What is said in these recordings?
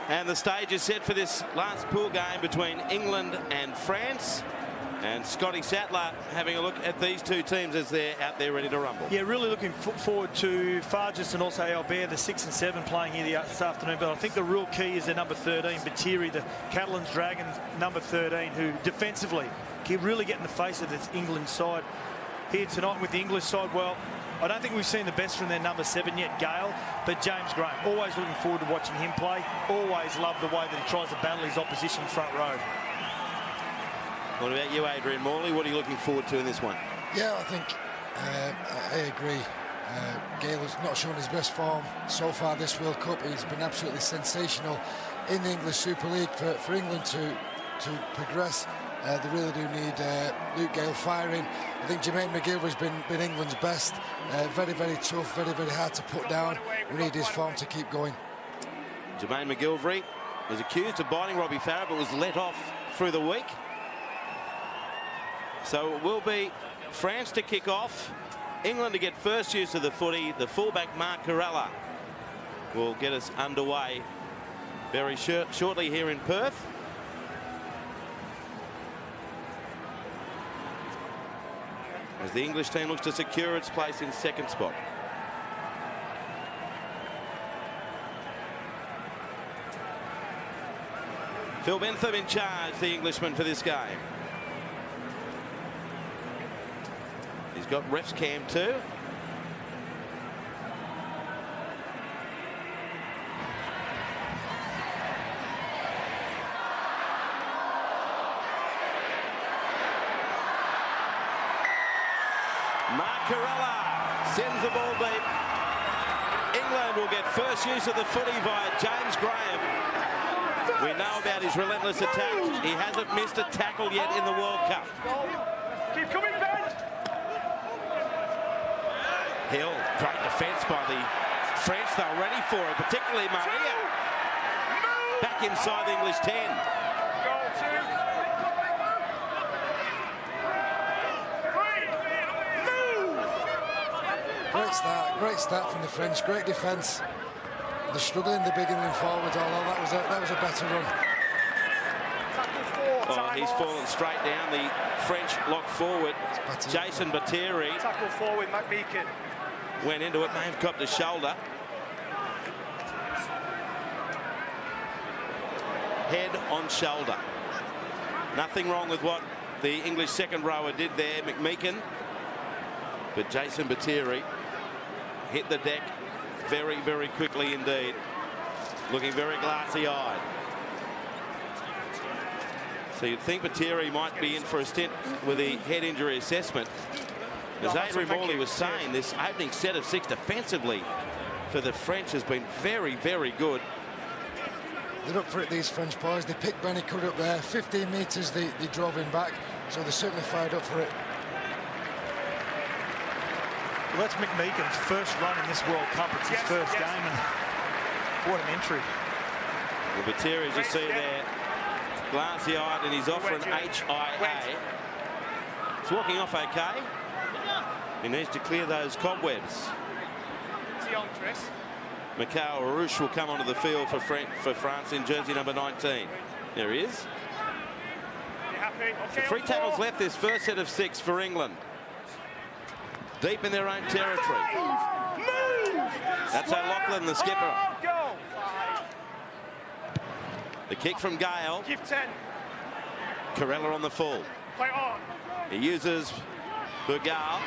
And the stage is set for this last pool game between England and France. And Scotty Sattler having a look at these two teams as they're out there ready to rumble. Yeah, really looking forward to Farges and also Albert, the 6 and 7 playing here this afternoon. But I think the real key is their number 13, Batiri, the Catalans Dragons, number 13, who defensively can really get in the face of this England side. Here tonight with the English side, well, I don't think we've seen the best from their number 7 yet, Gale, but James Graham, always looking forward to watching him play. Always love the way that he tries to battle his opposition front row. What about you, Adrian Morley? What are you looking forward to in this one? Yeah, I think I agree. Gale has not shown his best form so far this World Cup. He's been absolutely sensational in the English Super League. For England to progress, they really do need Luke Gale firing. I think Jermaine McGilvery's been England's best. Very, very tough, very, very hard to put down. We need his form to keep going. Jermaine McGilvery was accused of biting Robbie Farah, but was let off through the week. So it will be France to kick off, England to get first use of the footy. The fullback Mark Corella will get us underway very shortly here in Perth. As the English team looks to secure its place in second spot. Phil Bentham in charge, the Englishman, for this game. He's got ref's cam too. Mark Corella sends the ball deep. England will get first use of the footy via James Graham. We know about his relentless attack. He hasn't missed a tackle yet in the World Cup. Keep coming, Ben. Hill, great defence by the French. They're ready for it, particularly Maria. Back inside the English 10. Great start from the French. Great defence. They're struggling in the beginning forwards, although that was a better run. Oh, he's fallen straight down. The French lock forward. Jason Batiri. Tackle forward, McMeekin. Went into it, may have copped a shoulder. Head on shoulder. Nothing wrong with what the English second rower did there, McMeekin. But Jason Batiri hit the deck very, very quickly indeed. Looking very glassy-eyed. So you'd think Batiri might be in for a stint with the head injury assessment. As Adrian Morley was saying, this opening set of 6 defensively for the French has been very, very good. They're up for it, these French boys. They picked Benny Cook up there. 15 metres, they drove him back. So they're certainly fired up for it. Well, that's McMeekin's first run in this World Cup. It's his first game, and what an entry. Well, Batiri, as you see there, glassy-eyed, and he's off for an HIA. He's walking off okay. He needs to clear those cobwebs. Mikhail Arouche will come onto the field for France in jersey number 19. There he is. So 3 tackles left this first set of 6 for England. Deep in their own territory. That's O'Loughlin, the skipper. The kick from Gale. Give 10. Corella on the full. Play on. He uses Burgal.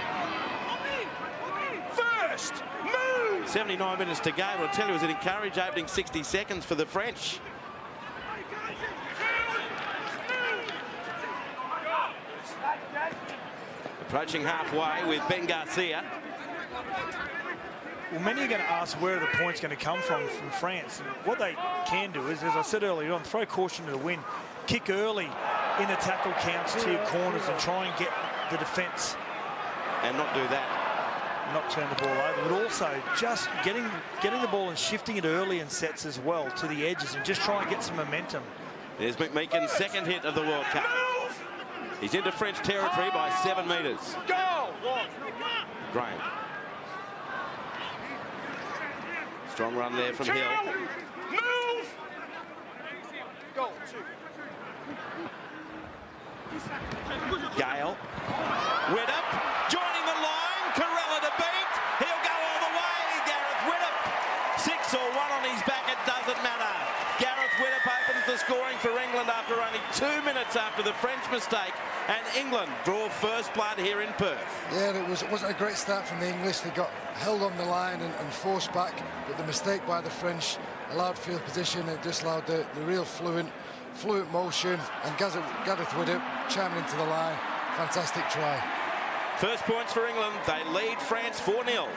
First move. 79 minutes to go. I'll tell you, it was an encouraging opening 60 seconds for the French. Approaching halfway with Ben Garcia. Well, many are going to ask where are the points going to come from France. And what they can do is, as I said earlier on, throw caution to the wind, kick early in the tackle counts to your corners and try and get the defence. And not do that. Not turn the ball over, but also just getting the ball and shifting it early in sets as well to the edges and just try and get some momentum. There's McMeekin's second hit of the World Cup. He's into French territory by 7 metres. Go! Graham. Strong run there from Hill. Move! Gale. Widdop joining the line. Corella to beat. He'll go all the way. Gareth Widdop. 6 or 1 on his back. It doesn't matter. Gareth Widdop opens the scoring for England after only 2 minutes after the French mistake. And England draw first blood here in Perth. Yeah, it wasn't a great start from the English. They got held on the line and forced back. But the mistake by the French allowed field position and just allowed the real fluent motion. And Gareth Widdop chiming into the line. Fantastic try. First points for England. They lead France 4-0.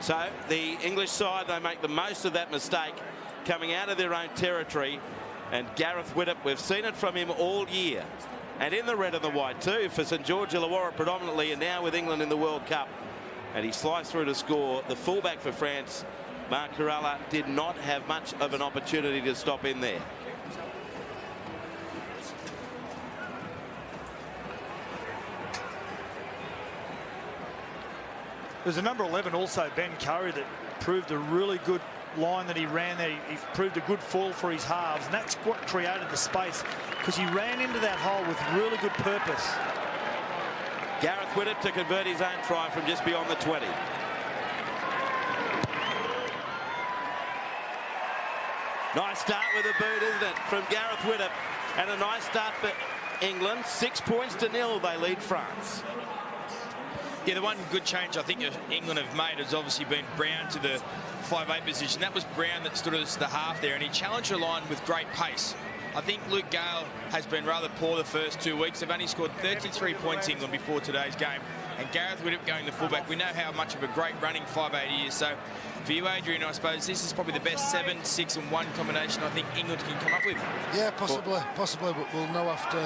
So the English side, they make the most of that mistake coming out of their own territory. And Gareth Widdop, we've seen it from him all year. And in the red and the white too, for St George Illawarra predominantly, and now with England in the World Cup. And he sliced through to score. The fullback for France, Marc Corella, did not have much of an opportunity to stop in there. There's a number 11 also, Ben Curry, that proved a really good line that he ran there. He proved a good fall for his halves, and that's what created the space, because he ran into that hole with really good purpose. Gareth Widdop to convert his own try from just beyond the 20. Nice start with a boot, isn't it, from Gareth Widdop, and a nice start for England. 6 points to 0, they lead France. Yeah, the one good change I think England have made has obviously been Brown to the 5'8" position. That was Brown that stood at the half there, and he challenged the line with great pace. I think Luke Gale has been rather poor the first 2 weeks. They've only scored 33 points, England, before today's game. And Gareth Widdop going the fullback. We know how much of a great running 5'8" he is. So for you, Adrian, I suppose this is probably the best 7, 6 and 1 combination I think England can come up with. Yeah, possibly. We'll know after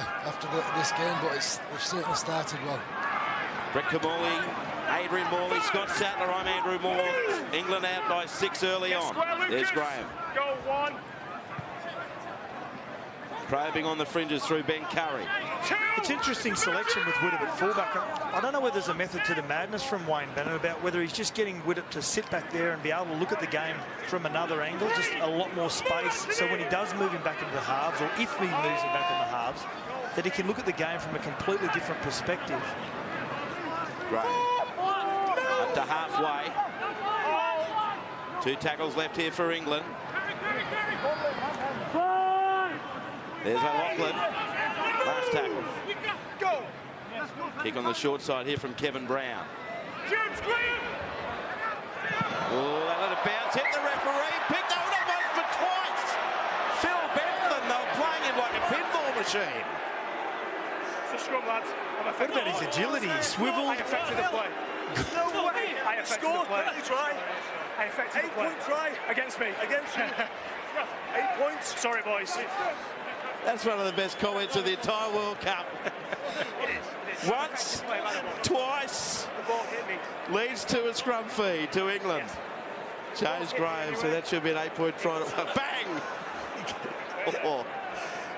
this game, but we've certainly started well. Brett Kamali, Adrian Morley, Scott Sattler, I'm Andrew Moore. England out by 6 early on. There's Graham. Go 1. Probing on the fringes through Ben Curry. It's interesting selection with Widdop at fullback. I don't know whether there's a method to the madness from Wayne Bennett about whether he's just getting Widdop to sit back there and be able to look at the game from another angle, just a lot more space. So when he does move him back into the halves, or if he moves him back in the halves, that he can look at the game from a completely different perspective. Graham up to halfway. 2 tackles left here for England. There's O'Loughlin. Last tackle. Kick on the short side here from Kevin Brown. Oh, they let it bounce. Hit the referee. Picked over it once for twice. Phil Bentham, they were playing him like a pinball machine. It's a scrum, lads. What about his agility? He swiveled. I affected the play. No way! I affected the play. Try. I affected the play. 8-point try. Against me. Against you. 8 points. Sorry, boys. That's one of the best comments of the entire World Cup. Once, twice, The ball hit me. leads to a scrum feed to England. James Graham, so that should be an 8-point try. Bang! Oh.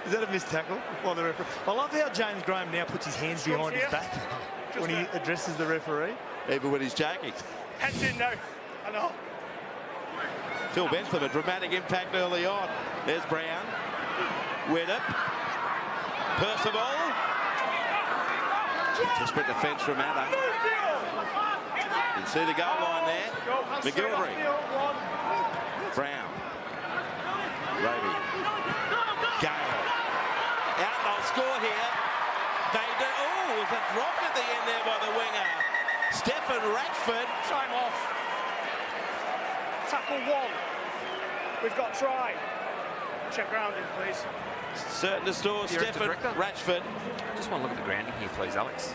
Is that a missed tackle on the referee? I love how James Graham now puts his hands behind his back when he addresses the referee. Even when he's joking. Heads in now. I know. Phil Bentham, a dramatic impact early on. There's Brown. Widdop. Percival. Desperate defence from Adder. You can see the goal line there. McGilvery. Brown. Roby. Gale. Out, they'll score here. They do. Oh, was it dropped at the end there by the winger? Stephen Ratchford. Time off. Tackle 1. We've got try. Check grounding, please. Certain to store Stephen Ratchford. Just want to look at the grounding here, please, Alex.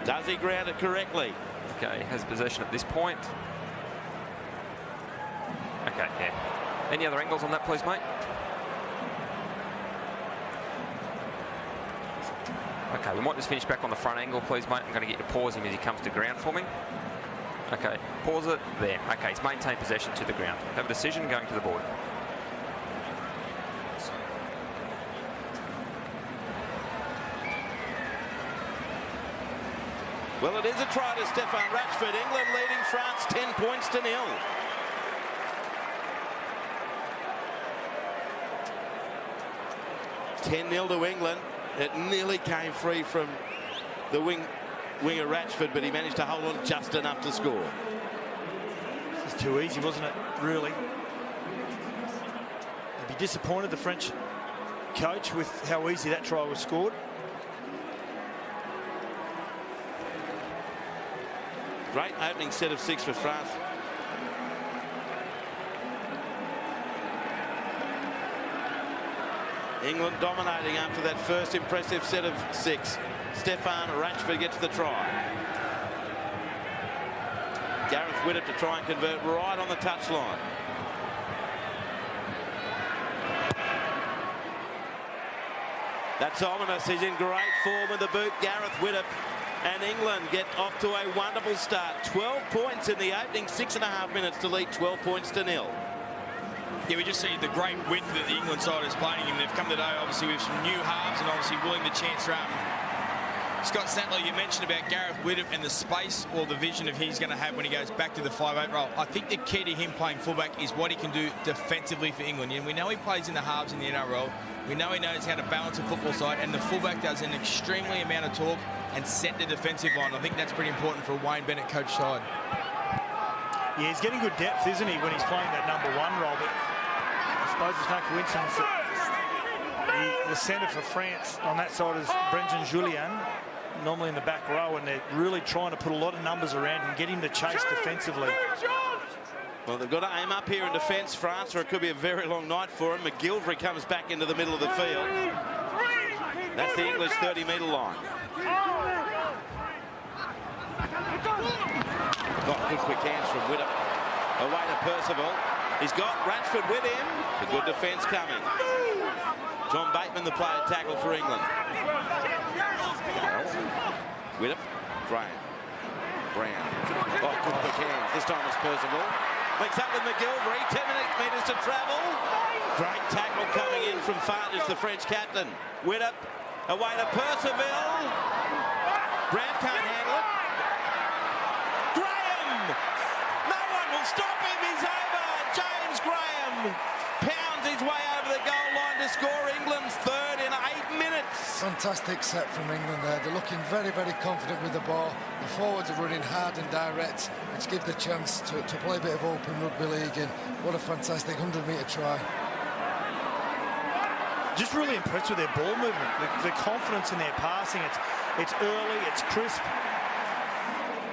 Does he ground it correctly? Okay, has possession at this point. Okay, yeah. Any other angles on that, please, mate? Okay, we might just finish back on the front angle, please, mate. I'm going to get you to pause him as he comes to ground for me. Okay, pause it. There. Okay, he's maintained possession to the ground. Have a decision going to the board. Well, it is a try to Stefan Ratchford. England leading France 10 points to 0. (10-0) to England. It nearly came free from the winger Ratchford, but he managed to hold on just enough to score. This is too easy, wasn't it? Really. They'd be disappointed, the French coach, with how easy that try was scored. Great opening set of 6 for France. England dominating after that first impressive set of 6. Stefan Ratchford gets the try. Gareth Widdop to try and convert right on the touchline. That's ominous. He's in great form with the boot, Gareth Widdop. And England get off to a wonderful start. 12 points in the opening 6.5 minutes to lead 12 points to 0. Yeah, we just see the great width that the England side is playing in. They've come today, obviously, with some new halves and obviously willing the chance around. Scott Sattler, you mentioned about Gareth Widdop and the space or the vision of he's going to have when he goes back to the 5'8" role. I think the key to him playing fullback is what he can do defensively for England. And we know he plays in the halves in the NRL. We know he knows how to balance a football side, and the fullback does an extremely amount of talk and set the defensive line. I think that's pretty important for a Wayne Bennett coach side. Yeah, he's getting good depth, isn't he, when he's playing that #1 role? But I suppose it's no coincidence that the centre for France on that side is Brendan Julien, normally in the back row, and they're really trying to put a lot of numbers around him, get him to chase defensively. Well, they've got to aim up here in defence, France, or it could be a very long night for him. McGilvery comes back into the middle of the field. That's the English 30-metre line. Got good quick hands from Widdop. Away to Percival. He's got Ratchford with him. A good defence coming. John Bateman, the player tackle for England. Widdop. Graham. Brown. Oh, good quick hands. This time it's Percival. Links up with McGilvery. 10 metres to travel. Great tackle coming in from Farges, the French captain. Widdop. Away to Percival. Brown can't handle it. Graham! No one will stop him. He's over. James Graham pounds his way over the goal line to score England's third in 8 minutes. Fantastic set from England there. They're looking very, very confident with the ball. The forwards are running hard and direct, which give the chance to play a bit of open rugby league. And what a fantastic 100-metre try. Just really impressed with their ball movement, the confidence in their passing. It's early, it's crisp.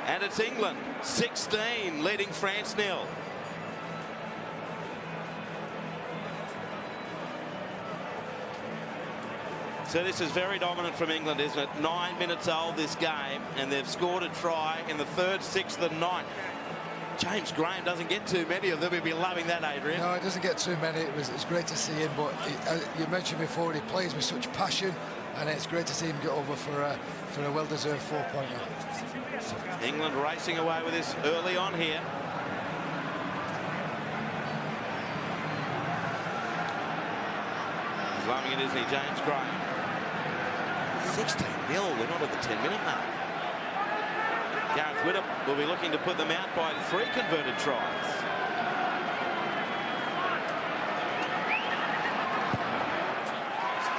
And it's England 16 leading France 0. So this is very dominant from England, isn't it? 9 minutes old this game, and they've scored a try in the 3rd, 6th and 9th. James Graham doesn't get too many of them. He'll be loving that, Adrian. No, he doesn't get too many. It's great to see him, but you mentioned before, he plays with such passion, and it's great to see him get over for a well-deserved 4-pointer. England racing away with this early on here. He's loving it, isn't he, James Graham? 16-0, we're not at the 10-minute mark. Gareth Widdop will be looking to put them out by 3 converted tries.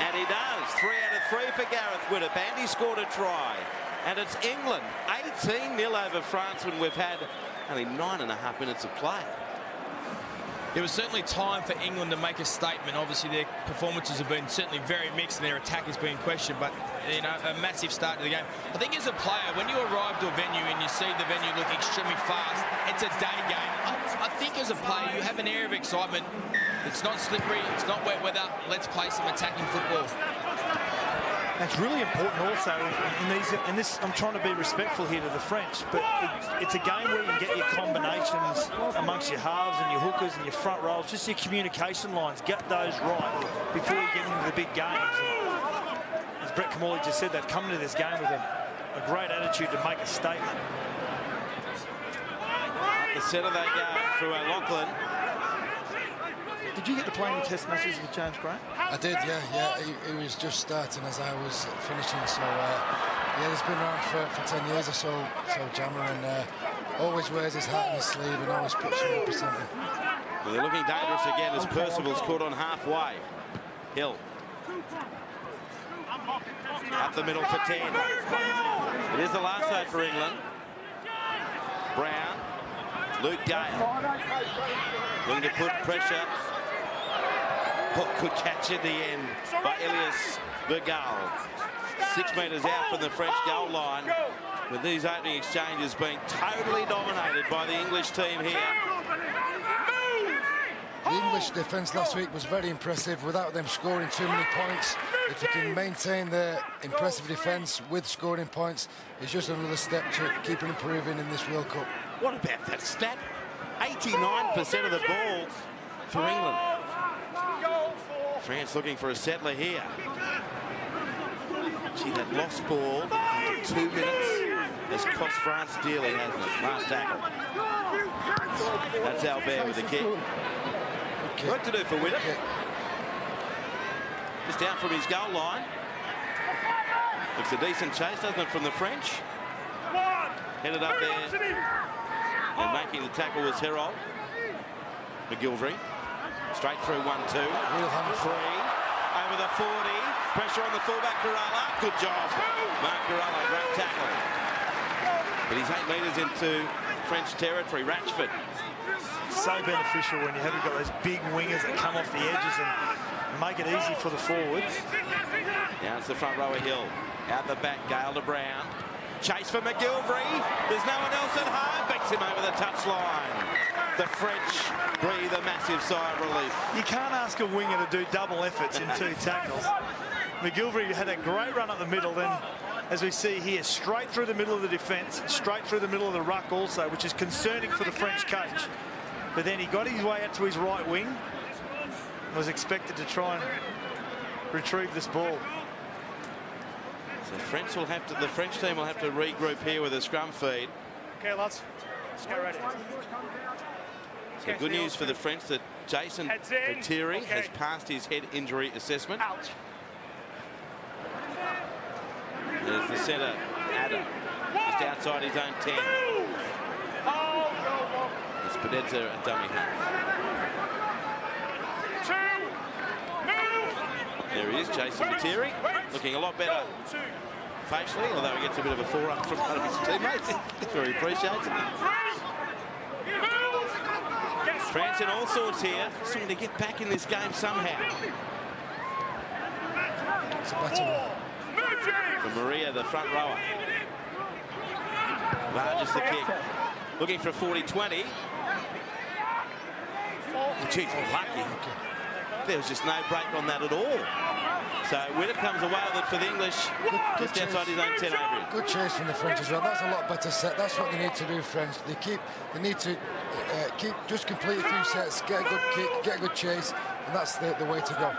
And he does. 3 out of 3 for Gareth Widdop, and he scored a try. And it's England 18-0 over France when we've had only 9.5 minutes of play. It was certainly time for England to make a statement. Obviously, their performances have been certainly very mixed and their attack has been questioned, but, you know, a massive start to the game. I think as a player, when you arrive to a venue and you see the venue look extremely fast, it's a day game. I think as a player, you have an air of excitement. It's not slippery, it's not wet weather. Let's play some attacking football. That's really important also in this. I'm trying to be respectful here to the French, but it's a game where you can get your combinations amongst your halves and your hookers and your front rows, just your communication lines. Get those right before you get into the big games. And as Brett Kamali just said, they've come into this game with a great attitude to make a statement. The centre they go through Lachlan. Did you get to play any test matches with James Graham? I did, yeah. He was just starting as I was finishing, so Yeah, he's been around for 10 years or so Jammer, and always wears his heart on his sleeve and always puts 100% in. Well, they're looking dangerous again as Percival's caught on halfway. Hill. Up the middle for 10. It is the last out for England. Brown. Luke Gale. Looking to put pressure. Oh, good catch in the end by Elias Bergal. 6 metres out from the French goal line. With these opening exchanges being totally dominated by the English team here. The English defence last week was very impressive without them scoring too many points. If you can maintain their impressive defence with scoring points, it's just another step to keep improving in this World Cup. What about that stat? 89% of the ball for England. France looking for a settler here. Gee, that lost ball after 2 minutes has cost France dearly, hasn't it? Last tackle. That's Albert with the kick. Work to do for Widdop. Just down from his goal line. Looks a decent chase, doesn't it, from the French? Headed up there. And making the tackle was Herold. McGilvery. Straight through 1-2. Free. Over the 40. Pressure on the fullback, Caralla. Good job. Mark Caralla, great tackle. But he's 8 metres into French territory. Ratchford. So beneficial when you haven't got those big wingers that come off the edges and make it easy for the forwards. Down to the front row of Hill. Out the back, Gale to Brown. Chase for McGilvery. There's no one else at home. Beats him over the touchline. The French breathe a massive sigh of relief. You can't ask a winger to do double efforts in 2 tackles. McGilvery had a great run up the middle, then, as we see here, straight through the middle of the defence, straight through the middle of the ruck also, which is concerning for the French coach. But then he got his way out to his right wing and was expected to try and retrieve this ball. So the French team will have to regroup here with a scrum feed. Okay, lads, let's get ready. So good news for the French that Jason Batieri has passed his head injury assessment. Out. There's the centre, Adder, just outside his own 10. It's Pedezza at dummy half. There he is, Jason Batieri, looking a lot better facially, although he gets a bit of a forerun from one of his teammates. That's where he appreciates it. France in all sorts here, trying to get back in this game somehow. It's a better one. For Maria, the front rower. Largest the kick. Looking for a 40-20. Geez, lucky. There was just no break on that at all. So Widdop comes away with it for the English. Just outside his own 10 over. Good chase from the French as well. That's a lot better set. That's what they need to do, French. They need to just complete a few sets, get a good kick, get a good chase, and that's the way to go.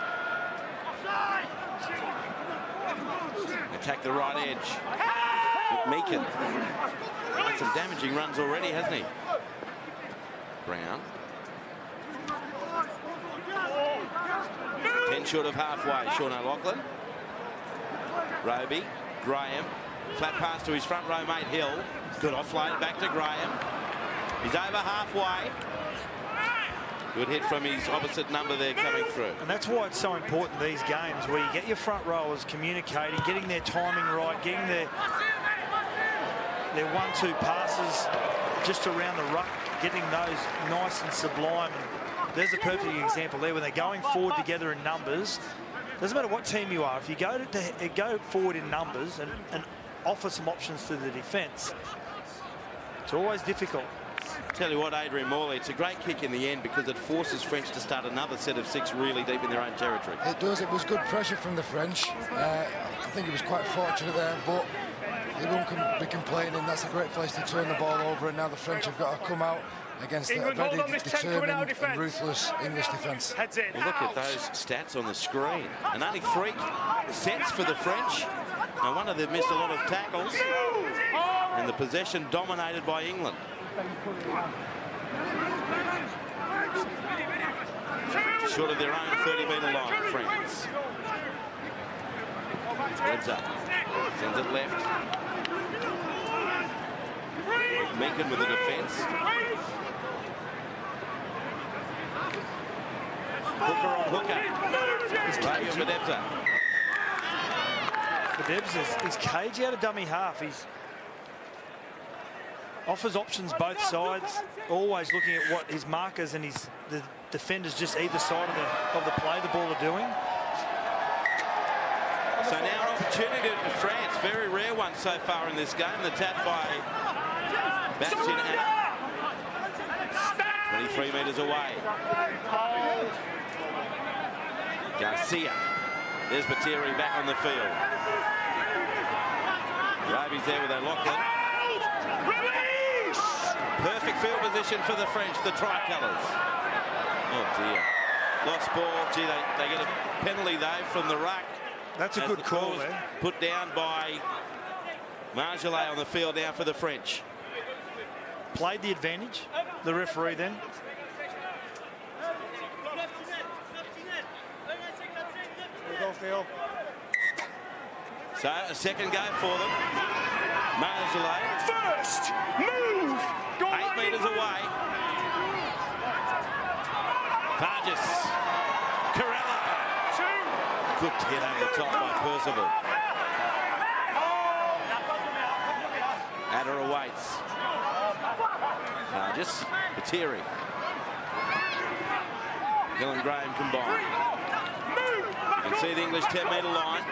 Attack the right edge. Meakin. Made some damaging runs already, hasn't he? Brown. 10 short of halfway, Sean O'Loughlin. Roby, Graham. Flat pass to his front row mate Hill. Good offload back to Graham. He's over halfway. Good hit from his opposite number there coming through. And that's why it's so important these games, where you get your front rowers communicating, getting their timing right, getting their 1-2 passes just around the ruck, getting those nice and sublime. And there's a perfect example there when they're going forward together in numbers. Doesn't matter what team you are, if you go forward in numbers and offer some options to the defence, it's always difficult. Tell you what, Adrian Morley, it's a great kick in the end because it forces French to start another set of 6 really deep in their own territory. It does. It was good pressure from the French. I think it was quite fortunate there, but they won't be complaining. That's a great place to turn the ball over, and now the French have got to come out against a very determined and ruthless English defence. Well, look at those stats on the screen. And only 3 sets for the French. No wonder they've missed a lot of tackles. And the possession dominated by England. Short of their own 30-metre line, France. Heads up. Sends it left. Meakin with the defence. Hooker on hooker. Radio Bedebza. Bedebza is cagey out of dummy half. He's offers options both sides, always looking at what his markers and the defenders just either side of the play the ball are doing. So now an opportunity for France, very rare one so far in this game. The tap by Bastien Anna. 23 metres away. Garcia. There's Batiri back on the field. Ravi's there with a Lachlan. Perfect field position for the French, the tricolours. Oh dear. Lost ball. Gee, they get a penalty though from the ruck. That's a good call there. Put down by Marjolais on the field now for the French. Played the advantage, the referee then. So a second go for them. Marjolais. First move. 8 metres away. Farges. Corella. Good hit over the top by Percival. Adder awaits. Farges. Batiri. Hill and Graham combined. You can see the English 10-metre line.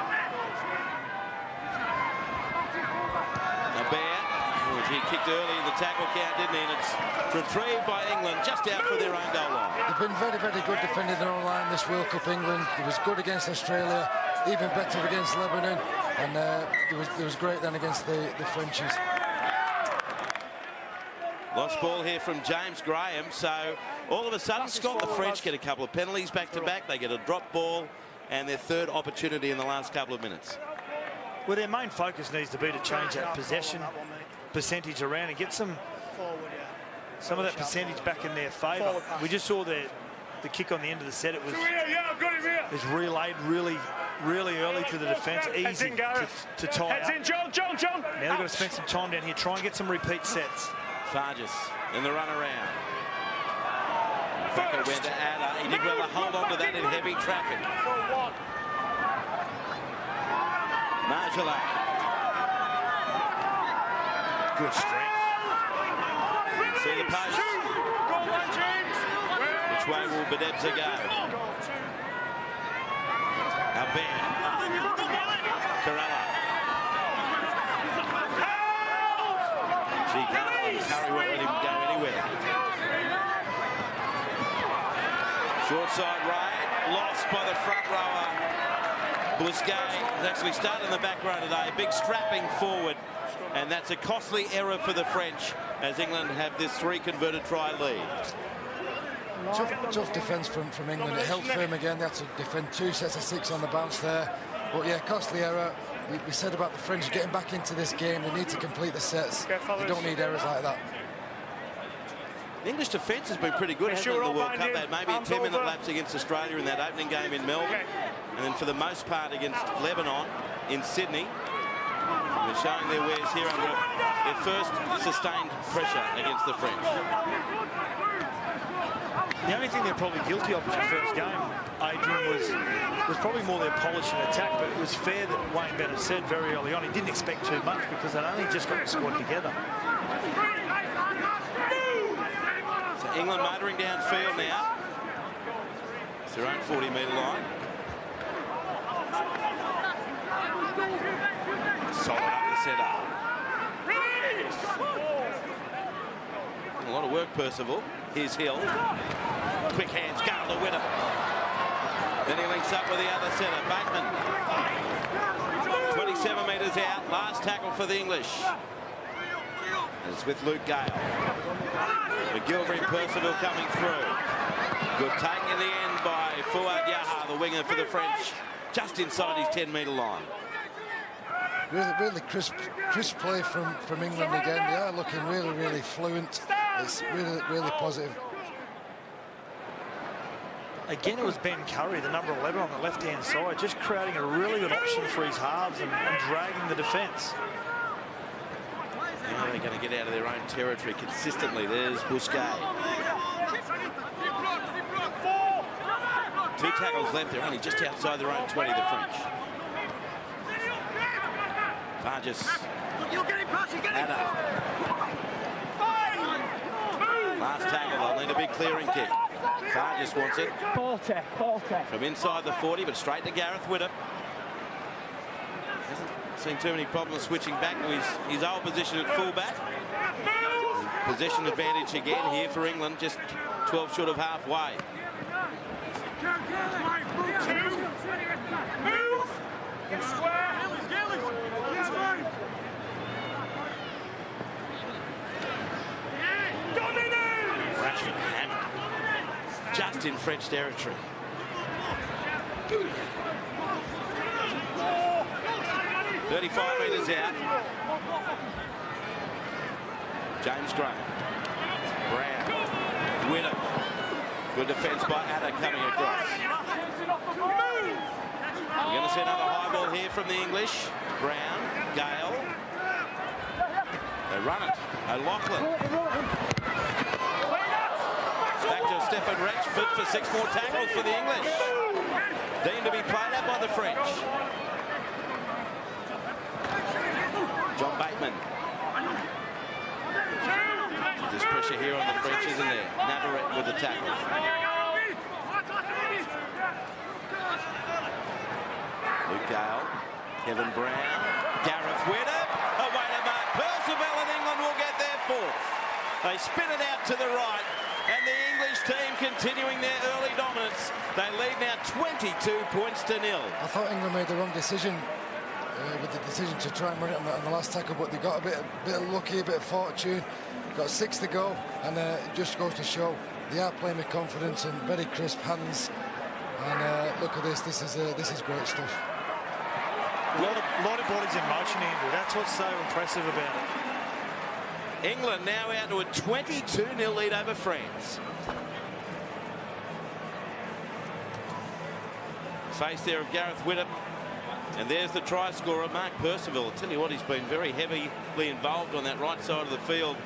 He kicked early in the tackle count, didn't he? And it's retrieved by England just out for their own goal line. They've been very, very good defending their own line this World Cup, England. It was good against Australia, even better against Lebanon, and it was great then against the Frenchies. Lost ball here from James Graham, so all of a sudden, Scott, the French get a couple of penalties back-to-back. They get a drop ball and their third opportunity in the last couple of minutes. Well, their main focus needs to be to change that possession percentage around and get some of that percentage back in their favour. We just saw the kick on the end of the set. It was relayed really early to the defence, easy to tie up. Now they've got to spend some time down here, try and get some repeat sets. Farges in the run around. Becker went to Adder. He did well to hold on to that in heavy traffic. Marjolais. Good strength. See the post. Which way will Bedebza go? Albert. Corella. Gee, Curry won't let him go anywhere. Short side right. Lost by the front rower. Bousquet has actually started in the back row today. Big strapping forward. And that's a costly error for the French as England have this 3 converted try lead. Tough defence from England. It held firm again. They had to defend 2 sets of 6 on the bounce there. But yeah, costly error. We said about the French getting back into this game. They need to complete the sets. They don't need errors like that. The English defence has been pretty good, hasn't it, in the World Cup? They had maybe a 10-minute lapse against Australia in that opening game in Melbourne. And then for the most part against Lebanon in Sydney. They're showing their wares here under their first sustained pressure against the French. The only thing they're probably guilty of in the first game, Adrian, was probably more their polish and attack, but it was fair that Wayne Bennett said very early on he didn't expect too much because they'd only just got the squad together. So England motoring downfield now. It's their own 40-metre line. Solid up the centre. A lot of work, Percival. Here's Hill. Quick hands, Gale to Whittam. Then he links up with the other centre, Bateman. 27 metres out, last tackle for the English. It's with Luke Gale. McGilvery and Percival coming through. Good take in the end by Fouad Yaha, the winger for the French, just inside his 10-metre line. Really crisp play from England again. They are looking really fluent. It's really positive. Again, it was Ben Curry, the number 11 on the left-hand side, just creating a really good option for his halves and dragging the defence. Now they're going to get out of their own territory consistently. There's Bousquet. 2 tackles left. They're only just outside their own 20, the French. Vargas. Last tackle, they'll need a big clearing kick. Vargas wants it. Ball tech. From inside the 40, but straight to Gareth Widdop. Hasn't seen too many problems switching back to his old position at fullback. Possession advantage again here for England, just 12 short of halfway. Rashford hammered. Just in French territory. "35 metres out. James Graham. Brown. Widdop. Good defence by Adder coming across. We're going to see another high ball here from the English. Brown. Gale. They run it. O'Loughlin. Back to Stefan Rex, fit for 6 more tackles for the English. Deemed to be played out by the French. John Bateman. There's pressure here on the French, isn't there? Navarrete with the tackle. Luke Gale. Kevin Brown. Gareth Widdop. Away to Mark Percival, and England will get their 4th. They spin it out to the right. And the English team continuing their early dominance. They lead now 22 points to 0. I thought England made the wrong decision with the decision to try and run it on the last tackle, but they got a bit of lucky, a bit of fortune. Got 6 to go, and it just goes to show they are playing with confidence and very crisp hands. And look at this. This is great stuff. A lot of bodies in motion, Andrew. That's what's so impressive about it. England now out to a 22-0 lead over France. Face there of Gareth Widdop. And there's the try scorer, Mark Percival. I'll tell you what, he's been very heavily involved on that right side of the field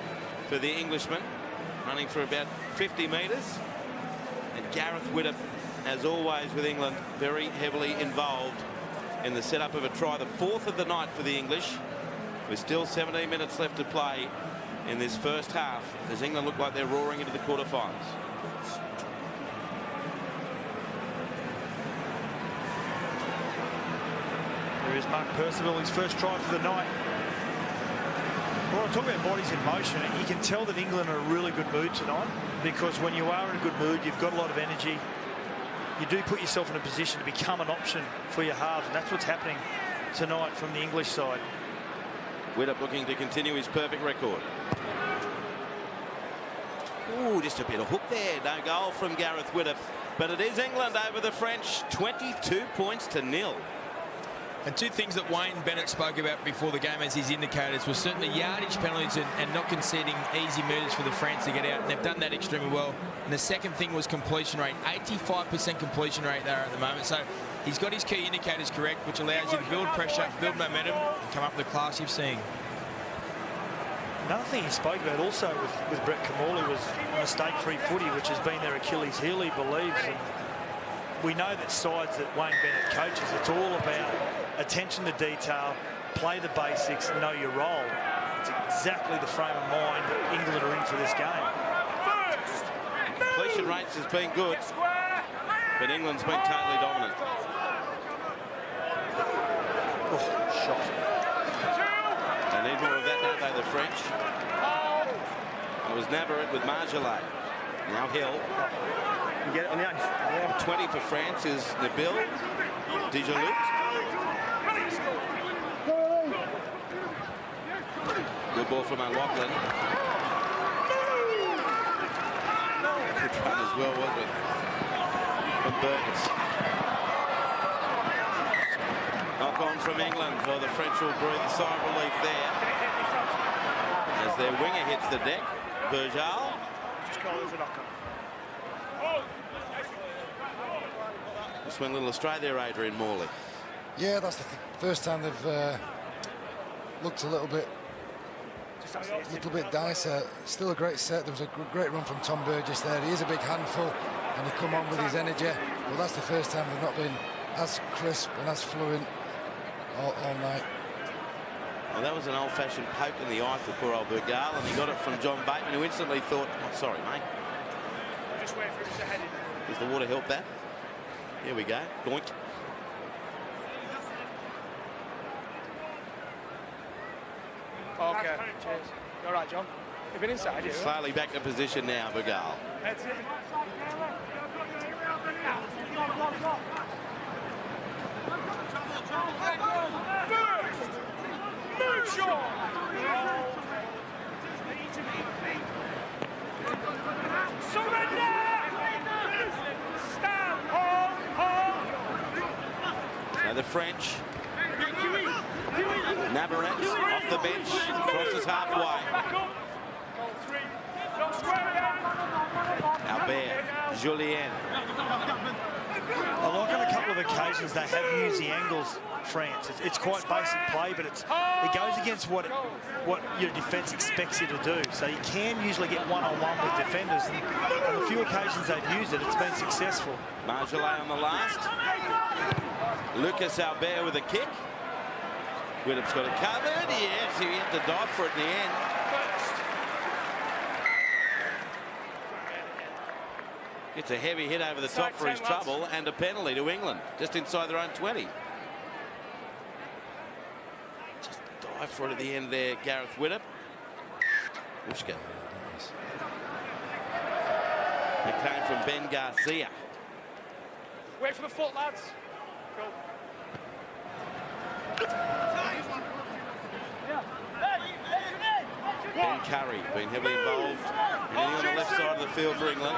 for the Englishman. Running for about 50 metres. And Gareth Widdop, as always with England, very heavily involved in the setup of a try. The 4th of the night for the English. With still 17 minutes left to play in this first half, as England look like they're roaring into the quarterfinals. There is Mark Percival, his first try for the night. When I talk about bodies in motion, you can tell that England are in a really good mood tonight, because when you are in a good mood, you've got a lot of energy. You do put yourself in a position to become an option for your halves, and that's what's happening tonight from the English side. Widdop looking to continue his perfect record. Ooh, just a bit of hook there. No goal from Gareth Widdop. But it is England over the French, 22 points to 0. And 2 things that Wayne Bennett spoke about before the game as his indicators was certainly yardage penalties and not conceding easy meters for the French to get out. And they've done that extremely well. And the second thing was completion rate. 85% completion rate there at the moment. So he's got his key indicators correct, which allows you to build pressure, build momentum, and come up with the class you've seen. Another thing he spoke about also with Brett Kamali was mistake-free footy, which has been their Achilles heel, he believes. And we know that sides that Wayne Bennett coaches, it's all about attention to detail, play the basics, know your role. It's exactly the frame of mind that England are in for this game. Completion rates has been good, but England's been totally dominant. Oh, shot. They need more of that, don't they, the French? It was Navarrete with Marjolais. Now Hill. You get it on the ice. Yeah. 20 for France is Nabil Dijallout. Good ball from O'Loughlin. Good run as well, wasn't it? From Burgess. Knock on from England. Well, the French will breathe a sigh of relief there. As their winger hits the deck, Bergeal. Just call it as a knock-on. Just went a little astray there, Adrian Morley. Yeah, that's the first time they've looked a little bit dicey. Still a great set. There was a great run from Tom Burgess there. He is a big handful, and he come on with his energy. But that's the first time they've not been as crisp and as fluent all night. Well, that was an old-fashioned poke in the eye for poor old Bergal, and he got it from John Bateman, who instantly thought, oh, sorry, mate. Just wait for him to head in. Does the water help that? Here we go. Doink. Okay. Cheers. You all right, John? You've been inside, you? Slowly back to position now, Bergal. That's it. Move, Sean! Surrender! Stand! Hold! Now the French. Navarrete off the bench, crosses halfway. Albert, Julien. I like on a couple of occasions they have used the angles, France. It's quite basic play, but it goes against what your defence expects you to do. So you can usually get one-on-one with defenders. And on the few occasions they've used it, it's been successful. Marjolais on the last. Lucas Albert with a kick. Widdop's got it covered. Yes, he had to dive for it in the end. It's a heavy hit over the top for his trouble, and a penalty to England, just inside their own 20. Just dive for it at the end there, Gareth Widdop. Wishka. It came from Ben Garcia. Wait for the foot, lads. Go. Ben Curry been heavily involved in anything on the left side of the field for England.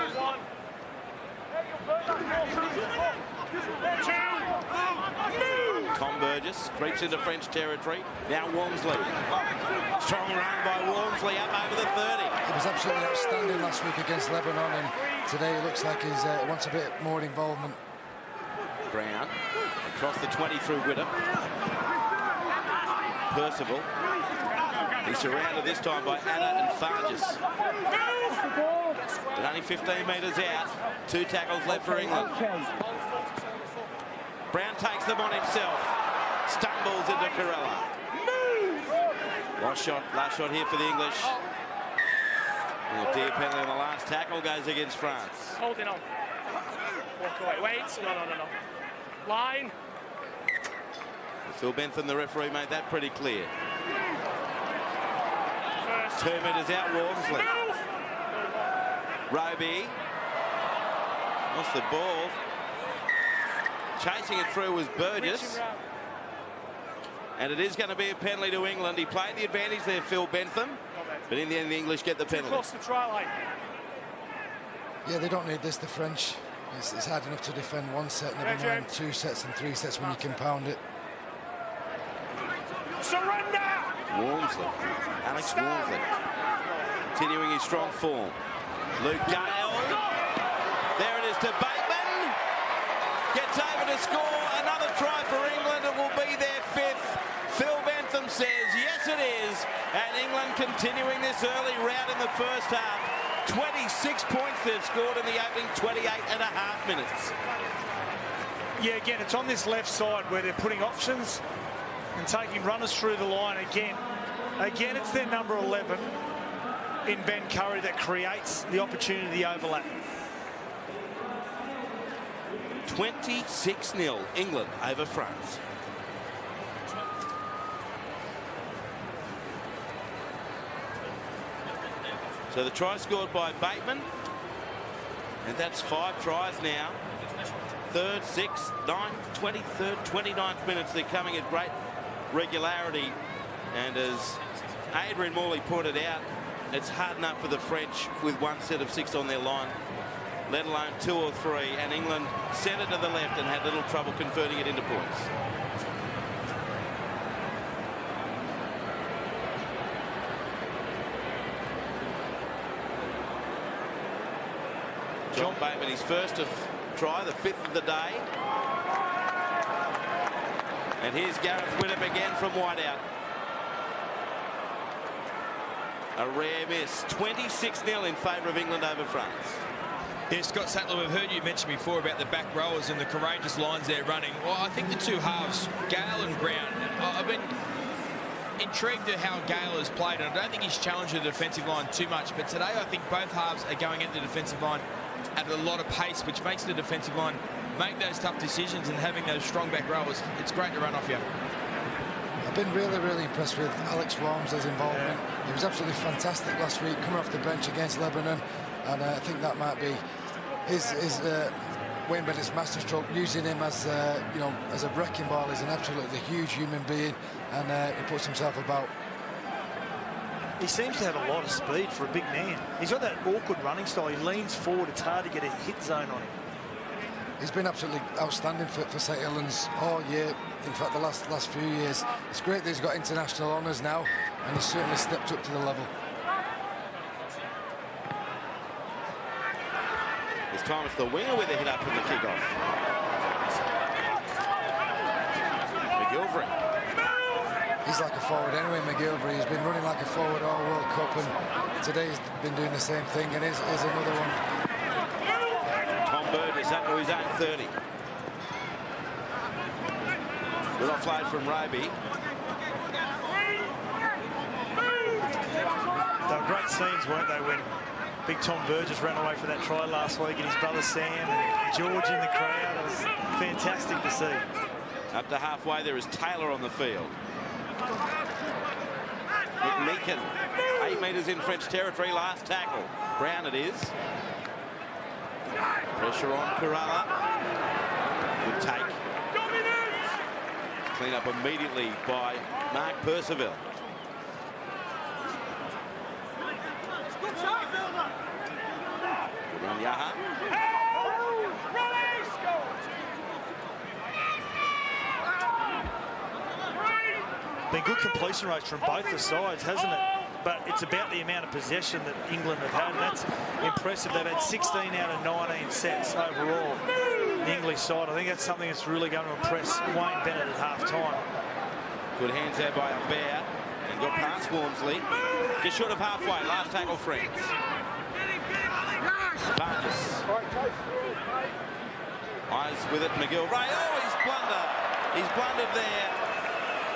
Tom Burgess creeps into French territory. Now Walmsley. Strong run by Walmsley up over the 30. He was absolutely outstanding last week against Lebanon, and today it looks like he wants a bit more involvement. Brown across the 20 through Widdop. Percival. He's surrounded this time by Anna and Farges. But only 15 metres out. 2 tackles left for England. Brown takes them on himself. Stumbles into Corella. Last shot here for the English. Dear penalty on the last tackle goes against France. Holding on. Walk away. Wait. No. Line. Phil Bentham, the referee, made that pretty clear. 2 metres out, Walmsley. Roby. Lost the ball. Chasing it through was Burgess. And it is going to be a penalty to England. He played the advantage there, Phil Bentham. But in the end, the English get the penalty. Close to the try line. Yeah, they don't need this, the French. It's hard enough to defend one set, never mind 2 sets and 3 sets when you compound it. Surrender! Walmsley. Alex Walmsley. Continuing his strong form. Luke Gale. There it is to Bateman. Gets over to score. Another try for England. It will be their 5th. Phil Bentham says yes it is. And England continuing this early rout in the first half. 26 points they've scored in the opening 28.5 minutes. Yeah, again, it's on this left side where they're putting options and taking runners through the line again. Again, it's their number 11 in Ben Curry that creates the opportunity, the overlap. 26-0 England over France. So the try scored by Bateman, and that's 5 tries now. 3rd, 6th, 9th, 23rd, 29th minutes. They're coming at great regularity, and as Adrian Morley pointed out, it's hard enough for the French with 1 set of 6 on their line, let alone 2 or 3, and England sent it to the left and had little trouble converting it into points. John Bateman, his first of try, the 5th of the day. And here's Gareth Widdop again from wideout. A rare miss. 26-0 in favour of England over France. Yeah, Scott Sattler, we've heard you mention before about the back rowers and the courageous lines they're running. Well, I think the two halves, Gale and Brown, I've been intrigued at how Gale has played, and I don't think he's challenged the defensive line too much. But today, I think both halves are going at the defensive line at a lot of pace, which makes the defensive line make those tough decisions, and having those strong back rowers, it's great to run off you. I've been really impressed with Alex Walmsley's involvement. He was absolutely fantastic last week, coming off the bench against Lebanon, and I think that might be his Wayne Bennett's masterstroke, using him as you know, as a wrecking ball. He's an absolutely huge human being, and he puts himself about. He seems to have a lot of speed for a big man. He's got that awkward running style. He leans forward. It's hard to get a hit zone on him. He's been absolutely outstanding for St Helens all year. In fact, the last few years. It's great that he's got international honours now, and he's certainly stepped up to the level. This time it's the winger with a hit up from the kick-off. McGilvery. He's like a forward anyway, McGilvery. He's been running like a forward all World Cup, and today he's been doing the same thing, and here's another one. Tom Bird is up to his own 30. Good offload from Roby. They were great scenes, weren't they, when big Tom Burgess ran away for that try last week, and his brother Sam and George in the crowd. It was fantastic to see. Up to halfway, there is Taylor on the field. McMeekin, 8 metres in French territory, last tackle. Brown it is. Pressure on Kerala. Good take. Clean up immediately by Mark Percival. Good run, Yaha. Been good completion rates from both the sides, hasn't it? But it's about the amount of possession that England have had. That's impressive. They've had 16 out of 19 sets overall. The English side, I think that's something that's really going to impress Wayne Bennett at half-time. Good hands there by Bear, and got past Walmsley. Just short of halfway. Last tackle, France. Vargas. Eyes with it, McGilvray. Oh, he's blundered. He's blundered there.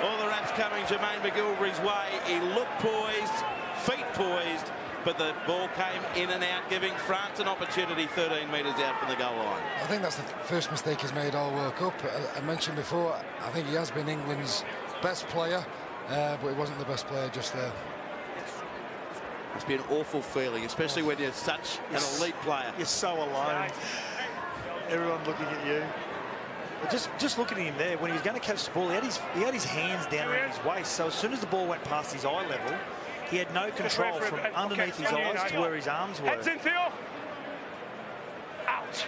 All the raps coming Jermaine McGilvry's way. He looked poised, feet poised, but the ball came in and out, giving France an opportunity 13 metres out from the goal line. I think that's the first mistake he's made all World Cup. I mentioned before, I think he has been England's best player, but he wasn't the best player just there. It's been an awful feeling, especially when you're such an elite player. You're so alone. Everyone looking at you. Just looking at him there, when he was going to catch the ball, he had his hands down around his waist. So as soon as the ball went past his eye level, he had no control from underneath his eyes to where his arms were. Heads in, Theo. Out.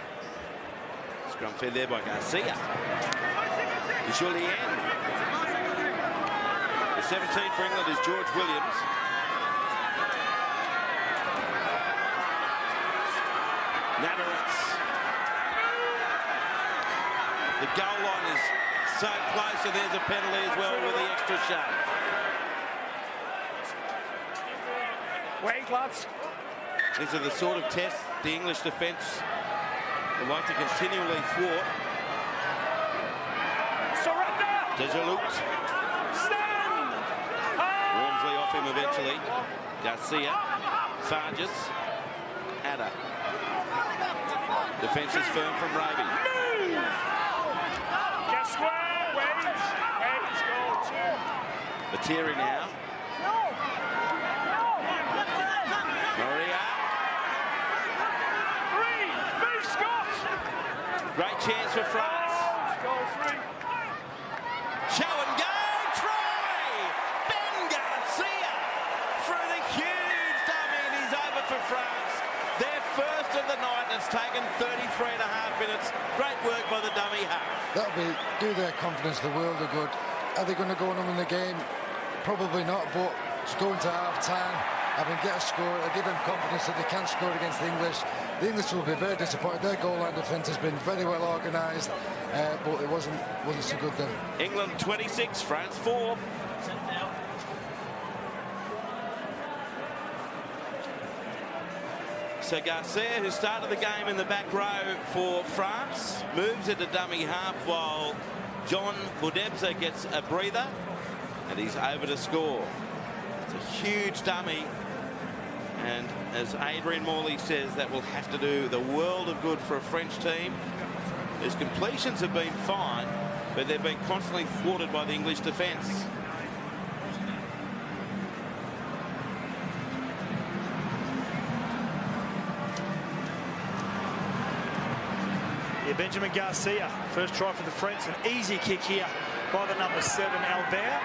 Scrum fed there by Garcia. Julien. The 17 for England is George Williams. Nadarets. The goal line is so close, and there's a penalty as well with the extra shove. Wait, lads. These are the sort of tests the English defence would like to continually thwart. Surrender. Dejelout. Stand. Walmsley off him eventually. Garcia. Farges. Adder. Defence is firm from Roby. Move. Get square. Wait. Go. Materi now. Maria. Move, Scott. Great chance for France. Goal 3. Show and go. Try. Ben Garcia through the huge dummy, and he's over for France. Their first of the night, and it's taken 33.5 minutes. Great work by the dummy half. That'll do their confidence the world of good. Are they going to go on in the game? Probably not, but to go into half-time, having get a score, it'll give them confidence that they can score against the English. the English will be very disappointed. Their goal line defence has been very well organised, but it wasn't so good then. England 26, France 4. So Garcia, who started the game in the back row for France, moves into dummy half while John Budebza gets a breather, and he's over to score. It's a huge dummy, and as Adrian Morley says, that will have to do the world of good for a French team. His completions have been fine, but they've been constantly thwarted by the English defence. Yeah, Benjamin Garcia, first try for the French, an easy kick here by the number 7, Albert.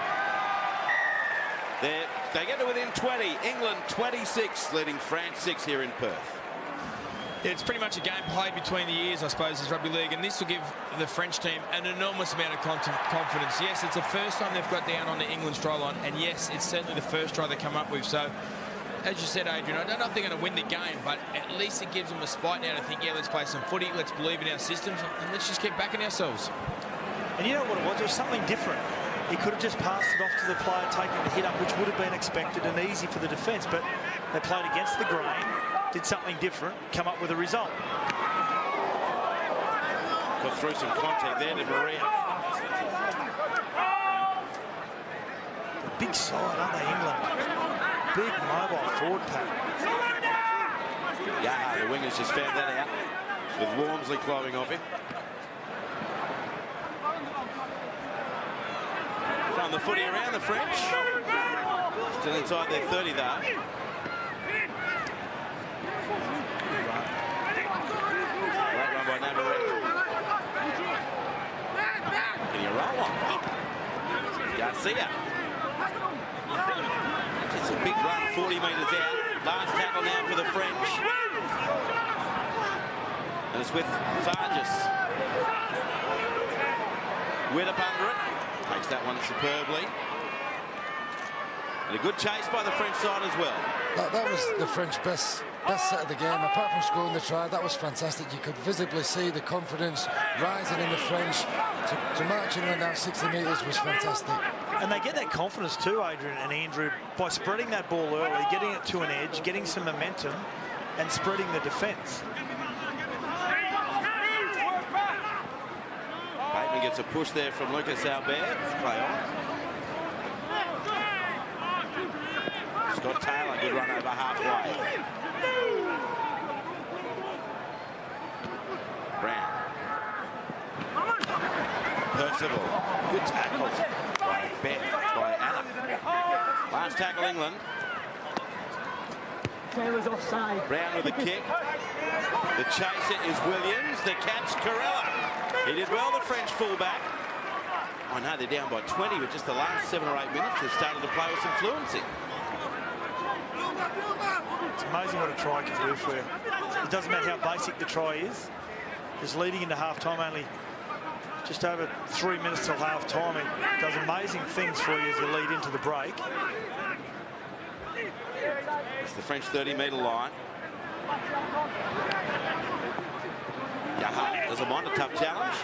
They get to within 20. England 26, leading France 6 here in Perth. Yeah, it's pretty much a game played between the ears, I suppose, as rugby league, and this will give the French team an enormous amount of confidence. Yes, it's the first time they've got down on the England's try line, and yes, it's certainly the first try they come up with. So, as you said, Adrian, I don't know if they're going to win the game, but at least it gives them a spite now to think, yeah, let's play some footy, let's believe in our systems, and let's just keep backing ourselves. And you know what it was? It was something different. He could have just passed it off to the player taking the hit up, which would have been expected and easy for the defence, but they played against the grain, did something different, come up with a result. Got through some contact there to Maria. Big side, aren't they, England? Big mobile forward pack. Yeah, the wingers just found that out with Wormsley climbing off him. Throwing the footy around the French. Still inside their 30 though. Great run by Navarrete. Getting a roll on. Garcia. It's a big run, 40 metres out. Last tackle now for the French. And it's with Farges. Witt up under it. Takes that one superbly. And a good chase by the French side as well. That was the French best set of the game. Apart from scoring the try, that was fantastic. You could visibly see the confidence rising in the French. To march in and down 60 metres was fantastic. And they get that confidence too, Adrian and Andrew, by spreading that ball early, getting it to an edge, getting some momentum, and spreading the defence. Bateman gets a push there from Lucas Albert. Play on. Scott Taylor, good run over halfway. Brown. Percival. Good tackle by Adam. Last tackle, England. Taylor's offside. Brown with a kick. The chaser is Williams. The catch, Corella. He did well, the French fullback. I know they're down by 20, but just the last 7 or 8 minutes they've started to play with some fluency. It's amazing what a try can do for you. It doesn't matter how basic the try is. Just leading into half-time, only just over 3 minutes till half-time. It does amazing things for you as you lead into the break. It's the French 30-metre line. Yaha doesn't mind a tough challenge.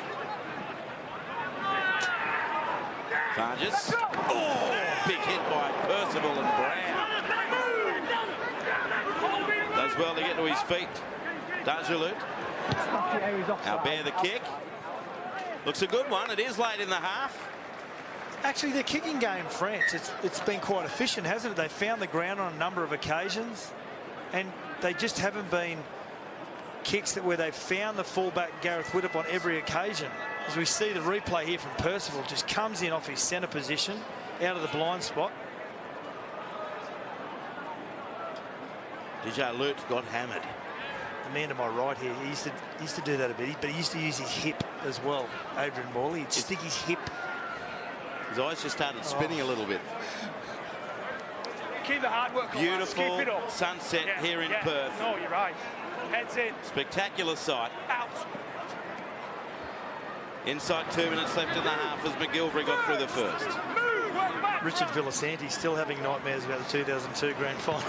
Farges. Oh, big hit by Percival and Brown. Does well to get to his feet. Dajalut. Albert the kick. Looks a good one. It is late in the half. Actually, the kicking game, French, it's been quite efficient, hasn't it? They found the ground on a number of occasions, and they just haven't been kicks where they've found the fullback Gareth Widdop on every occasion. As we see the replay here from Percival, just comes in off his centre position, out of the blind spot. Dajalut got hammered. The man to my right here, he used to do that a bit, but he used to use his hip as well, Adrian Morley. He'd stick his hip. His eyes just started spinning a little bit. Keep the hard work on. Beautiful Keep it up. sunset here in Perth. No, you're right. Heads in. Spectacular sight. Out. Inside 2 minutes left in the half as McGilvery got through the first. Richard Villasanti still having nightmares about the 2002 Grand Final.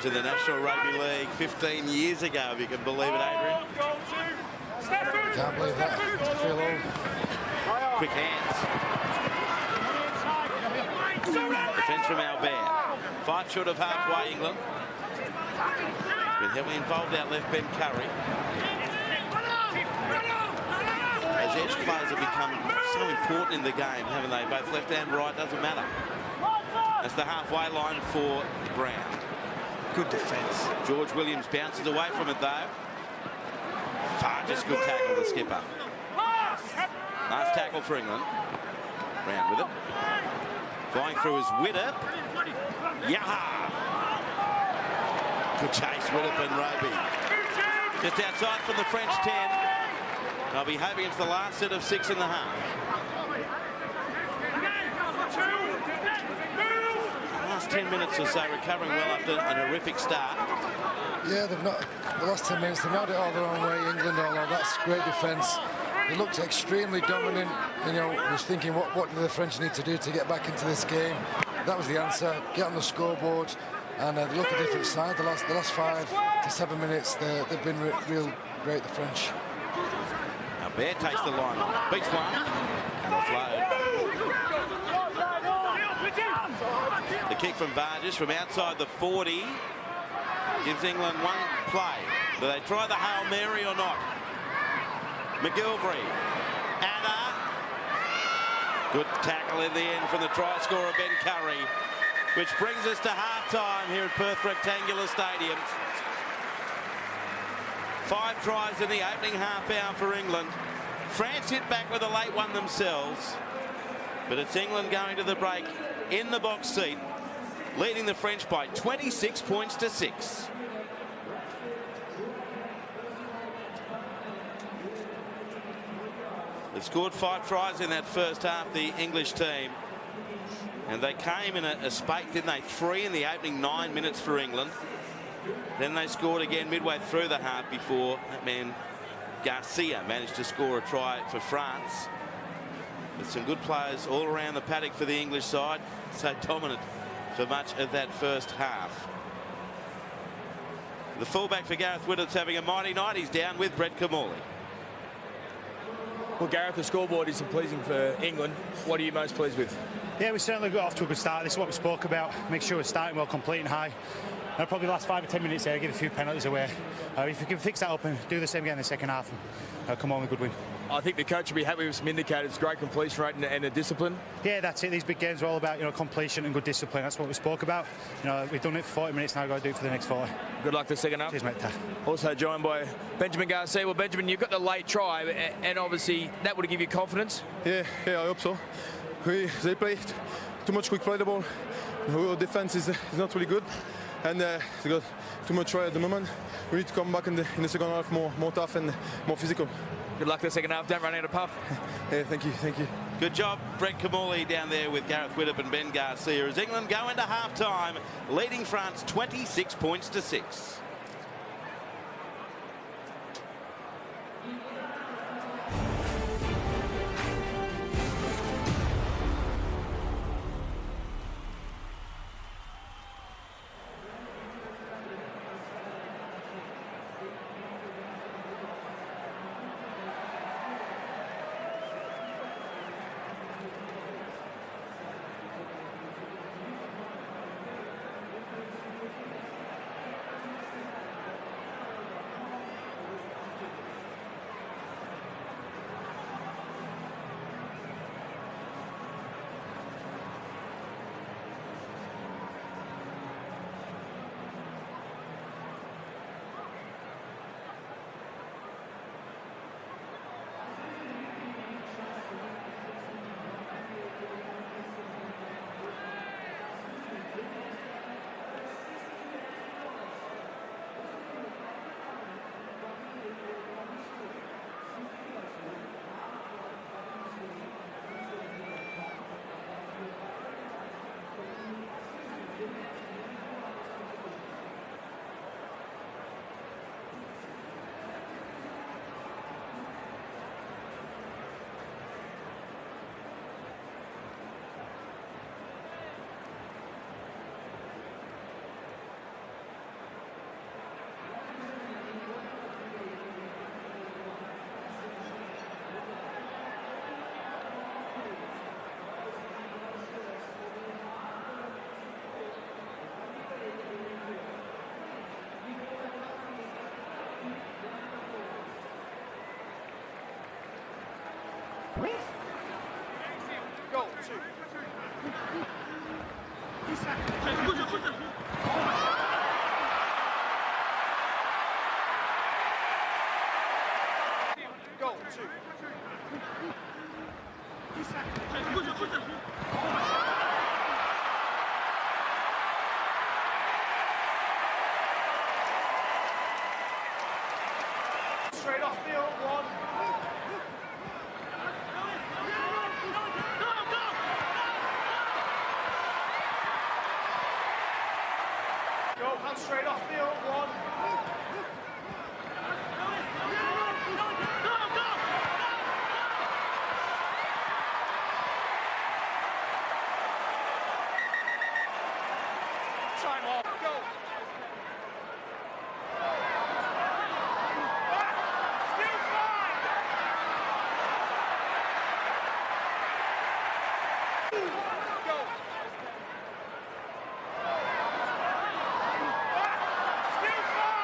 was in the National Rugby League 15 years ago, if you can believe it, Adrian. Can't believe that. I feel old. Quick hands. Defence from Albert. 5 short of halfway, England. Been heavily involved out left, Ben Curry. As edge players have become so important in the game, haven't they? Both left and right, doesn't matter. That's the halfway line for Brown. Good defence. George Williams bounces away from it, though. Just good tackle, the skipper. Last tackle for England. Brown with it. Flying through is Widdop. Yaha! Good chase, Widdop and Roby. Just outside from the French 10. They'll be hoping it's the last set of 6.5. Last 10 minutes or so, recovering well after an horrific start. Yeah, the last 10 minutes, they've not it all their own way, England, although that's great defence. They looked extremely dominant. You know, was thinking, what do the French need to do to get back into this game? That was the answer. Get on the scoreboard, and they look a different side. The last 5 to 7 minutes, they've been real great, the French. Now Bear takes the line on. Beats one. And offload. The kick from Vargas from outside the 40 gives England one play. Do they try the Hail Mary or not? McGilvery. Anna. Good tackle in the end from the try scorer Ben Curry, which brings us to half-time here at Perth Rectangular Stadium. 5 tries in the opening half hour for England. France hit back with a late one themselves, but it's England going to the break in the box seat, leading the French by 26 points to 6. They scored 5 tries in that first half, the English team. And they came in a spate, didn't they? 3 in the opening 9 minutes for England. Then they scored again midway through the half before that man Garcia managed to score a try for France. With some good players all around the paddock for the English side. So dominant for much of that first half. The fullback for Gareth Widdop's having a mighty night. He's down with Brett Kamali. Well, Gareth, the scoreboard isn't pleasing for England. What are you most pleased with? Yeah, we certainly got off to a good start. This is what we spoke about. Make sure we're starting well, completing high. Probably the last 5 or 10 minutes there, give a few penalties away. If we can fix that up and do the same again in the second half, and come on with a good win. I think the coach will be happy with some indicators, great completion rate and a discipline. Yeah, that's it. These big games are all about, completion and good discipline. That's what we spoke about. We've done it for 40 minutes now. We've got to do it for the next 40. Good luck the second half. Cheers, mate. Also joined by Benjamin Garcia. Well, Benjamin, you've got the late try, and obviously that would give you confidence. Yeah, I hope so. They play too much quick play the ball. Our defense is not really good, and they got too much try at the moment. We need to come back in the second half more tough and more physical. Good luck the second half. Don't run out of puff. Yeah, thank you. Good job, Brett Kamali down there with Gareth Widdop and Ben Garcia as England go into half-time, leading France 26 points to 6. Goal 2. Goal 2. Straight off field, 1. Go, hand straight off field, 1. Time off, go. Still fine. Go. Still fine.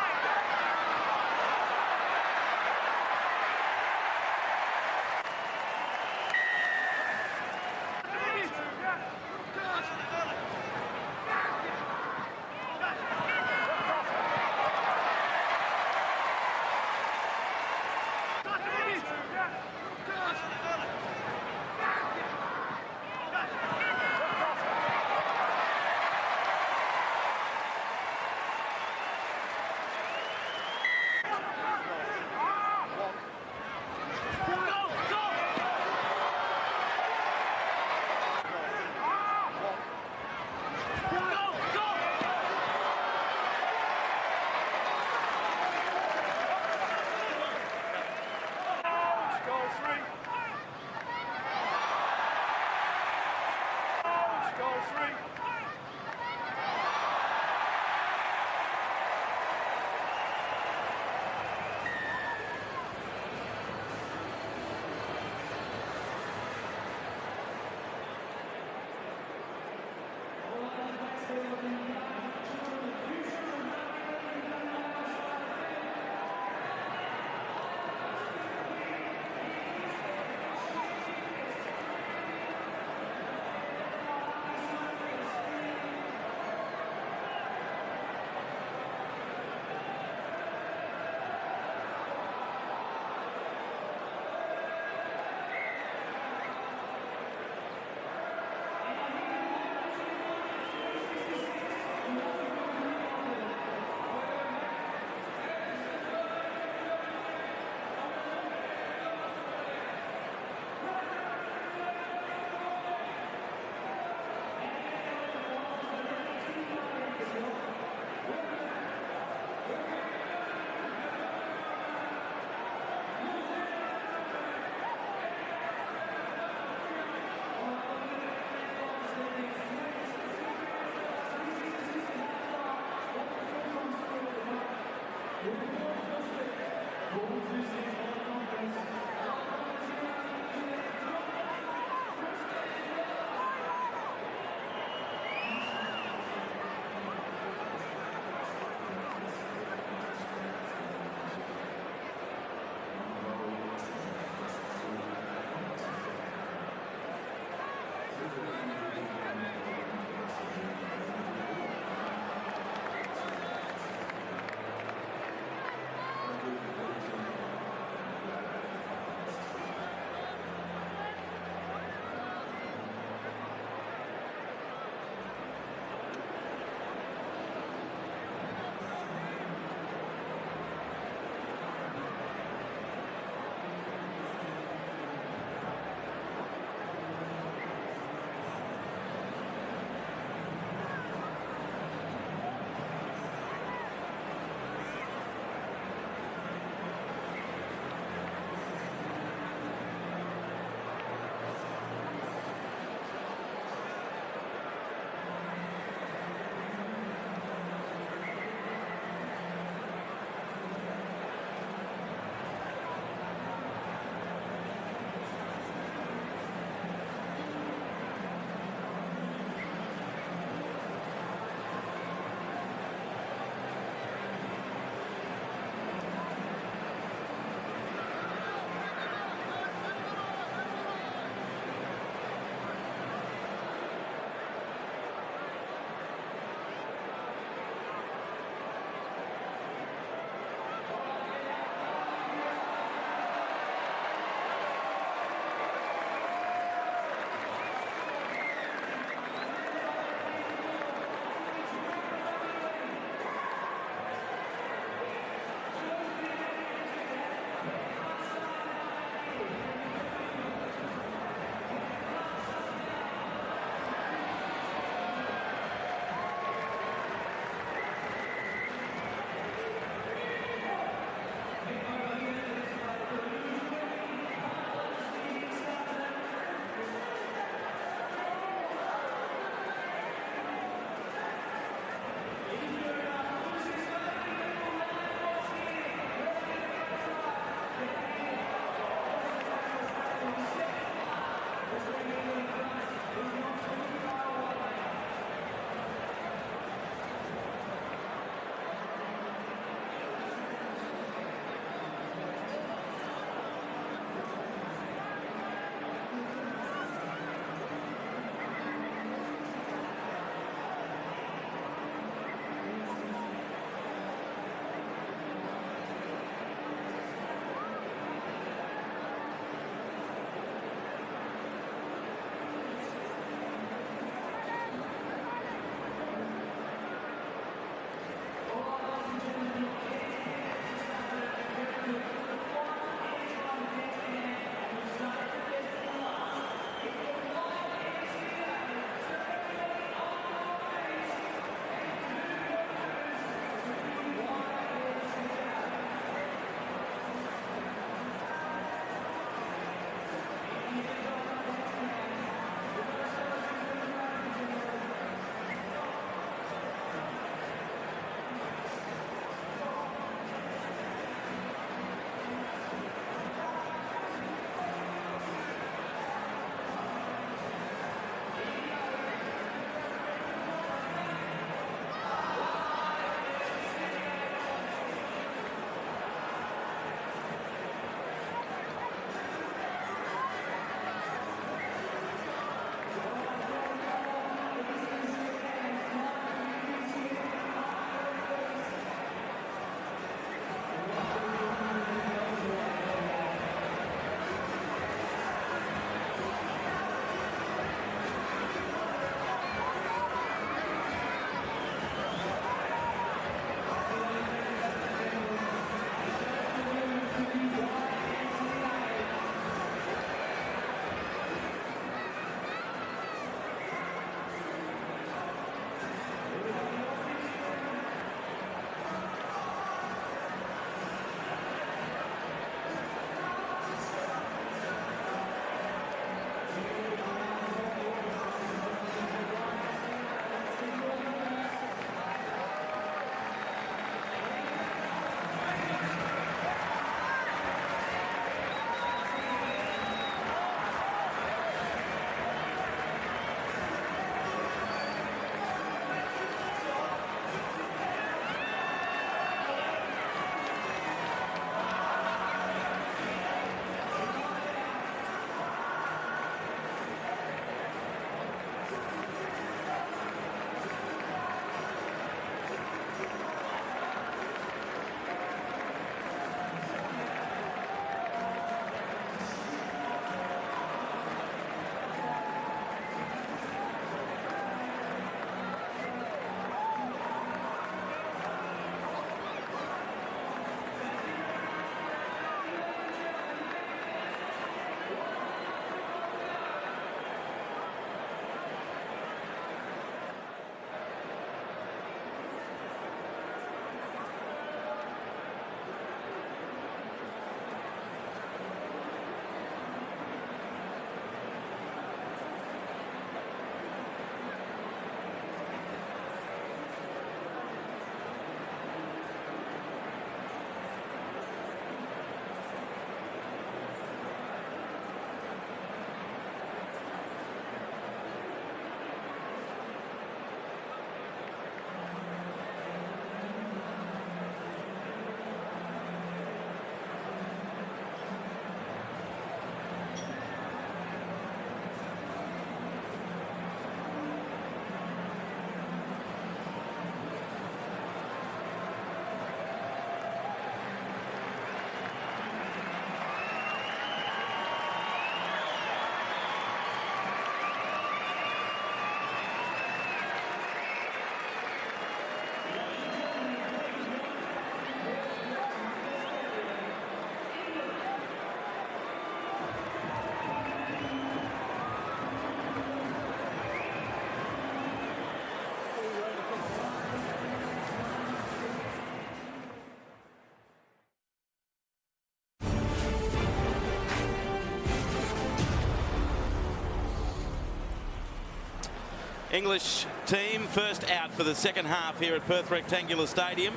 English team first out for the second half here at Perth Rectangular Stadium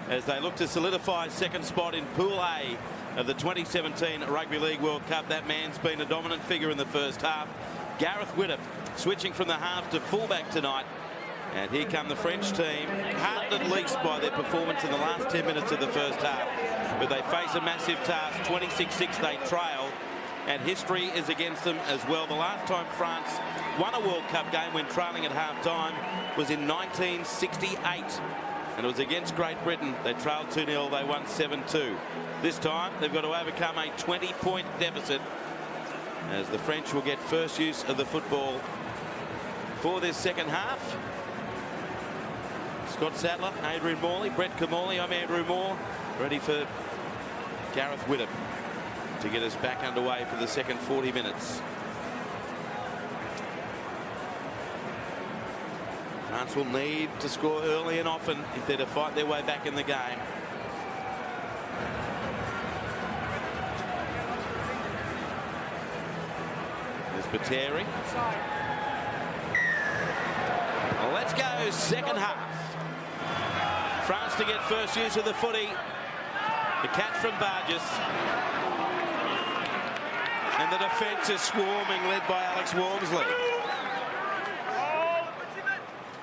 as they look to solidify second spot in Pool A of the 2017 Rugby League World Cup. That man's been a dominant figure in the first half. Gareth Widdop switching from the half to fullback tonight. And here come the French team, heartened at least by their performance in the last 10 minutes of the first half. But they face a massive task, 26-6 they trail. And history is against them as well. The last time France won a World Cup game when trailing at half-time was in 1968. And it was against Great Britain. They trailed 2-0, they won 7-2. This time, they've got to overcome a 20-point deficit as the French will get first use of the football for this second half. Scott Sattler, Adrian Morley, Brett Kamali, I'm Andrew Moore, ready for Gareth Widdop to get us back underway for the second 40 minutes. France will need to score early and often if they're to fight their way back in the game. There's Bateri. Well, let's go second half. France to get first use of the footy. The catch from Burgess. And the defence is swarming, led by Alex Walmsley.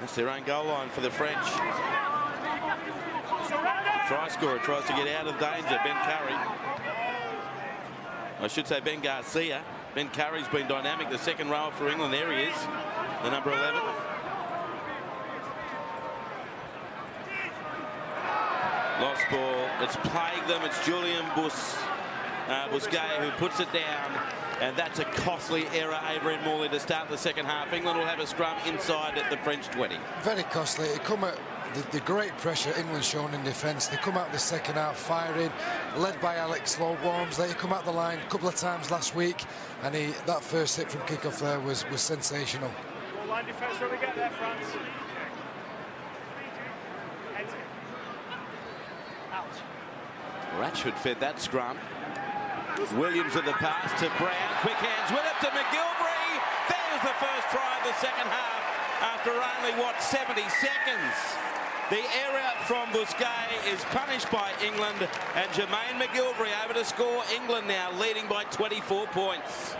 That's their own goal line for the French. Try scorer tries to get out of danger, Ben Curry. I should say Ben Garcia. Ben Curry's been dynamic, the second rower for England. There he is, the number 11. Lost ball. It's plagued them. It's Julian Bousquet who puts it down. And that's a costly error, Adrian Morley, to start the second half. England will have a scrum inside at the French 20. Very costly. It come at the great pressure England shown in defence. They come out the second half firing, led by Alex Walmsley. He come out the line a couple of times last week, and that first hit from kickoff there was sensational. Line defence, really get there, France. Ratchford fed that scrum. Williams with the pass to Brown. Quick hands, Widdop to McGilvray. There's the first try of the second half after only, 70 seconds. The error from Bousquet is punished by England, and Jermaine McGilvray over to score. England now leading by 24 points.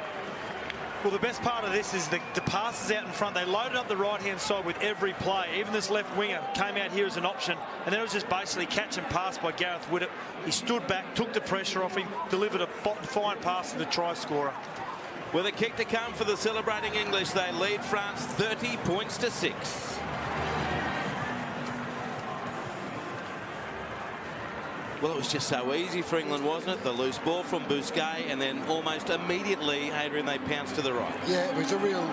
Well, the best part of this is the passes out in front. They loaded up the right-hand side with every play. Even this left winger came out here as an option, and then it was just basically catch and pass by Gareth Widdop. He stood back, took the pressure off him, delivered a fine pass to the try scorer. With a kick to come for the celebrating English, they lead France 30 points to 6. Well, it was just so easy for England, wasn't it? The loose ball from Bousquet, and then almost immediately, Adrian, they pounced to the right. Yeah, it was a real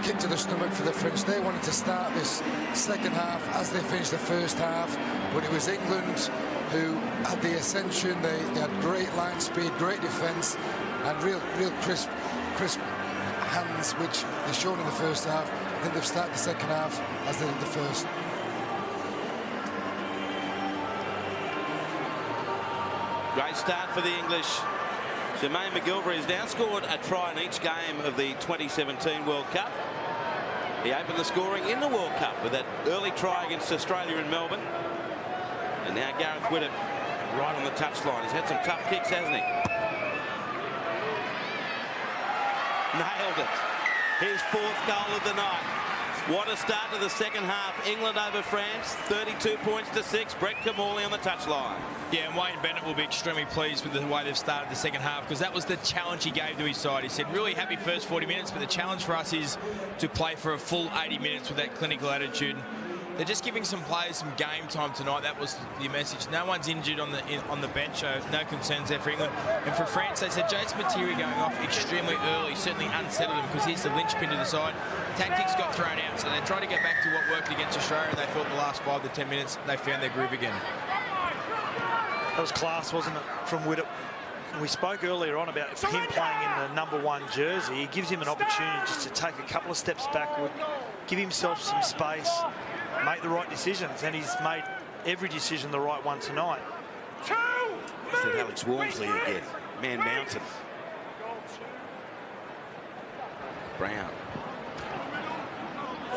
kick to the stomach for the French. They wanted to start this second half as they finished the first half, but it was England who had the ascension. They had great line speed, great defence, and real crisp hands, which they've shown in the first half. I think they've started the second half as they did the first. Great start for the English. Jermaine McGilvray has now scored a try in each game of the 2017 World Cup. He opened the scoring in the World Cup with that early try against Australia in Melbourne. And now Gareth Widdop right on the touchline. He's had some tough kicks, hasn't he? Nailed it. His fourth goal of the night. What a start to the second half. England over France, 32 points to 6. Brett Kamali on the touchline. Yeah, and Wayne Bennett will be extremely pleased with the way they've started the second half, because that was the challenge he gave to his side. He said, really happy first 40 minutes, but the challenge for us is to play for a full 80 minutes with that clinical attitude. They're just giving some players some game time tonight. That was the message. No one's injured on the bench, so no concerns there for England. And for France, they said Jason Bateri going off extremely early certainly unsettled them, because he's the linchpin to the side. Tactics got thrown out, so they tried to get back to what worked against Australia, and they thought the last 5 to 10 minutes they found their groove again. That was class, wasn't it, from Widdop? We spoke earlier on about him playing in the #1 jersey. It gives him an opportunity just to take a couple of steps backward, give himself some space, make the right decisions, and he's made every decision the right one tonight. Is that Alex Walmsley again? Man mountain.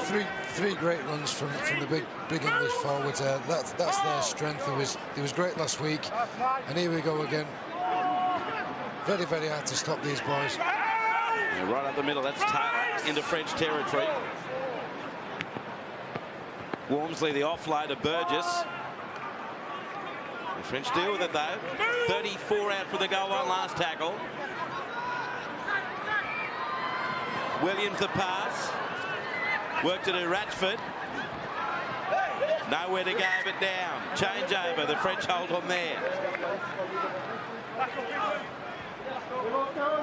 three great runs from the big English forwards. That's their strength. It was great last week, and here we go again. Very, very hard to stop these boys. Yeah, right up the middle, that's Taylor into French territory. Wormsley the offload to Burgess. The French deal with it though. 34 out for the goal line last tackle. Williams the pass. Work to do Ratchford. Nowhere to go but down. Change over. The French hold on there.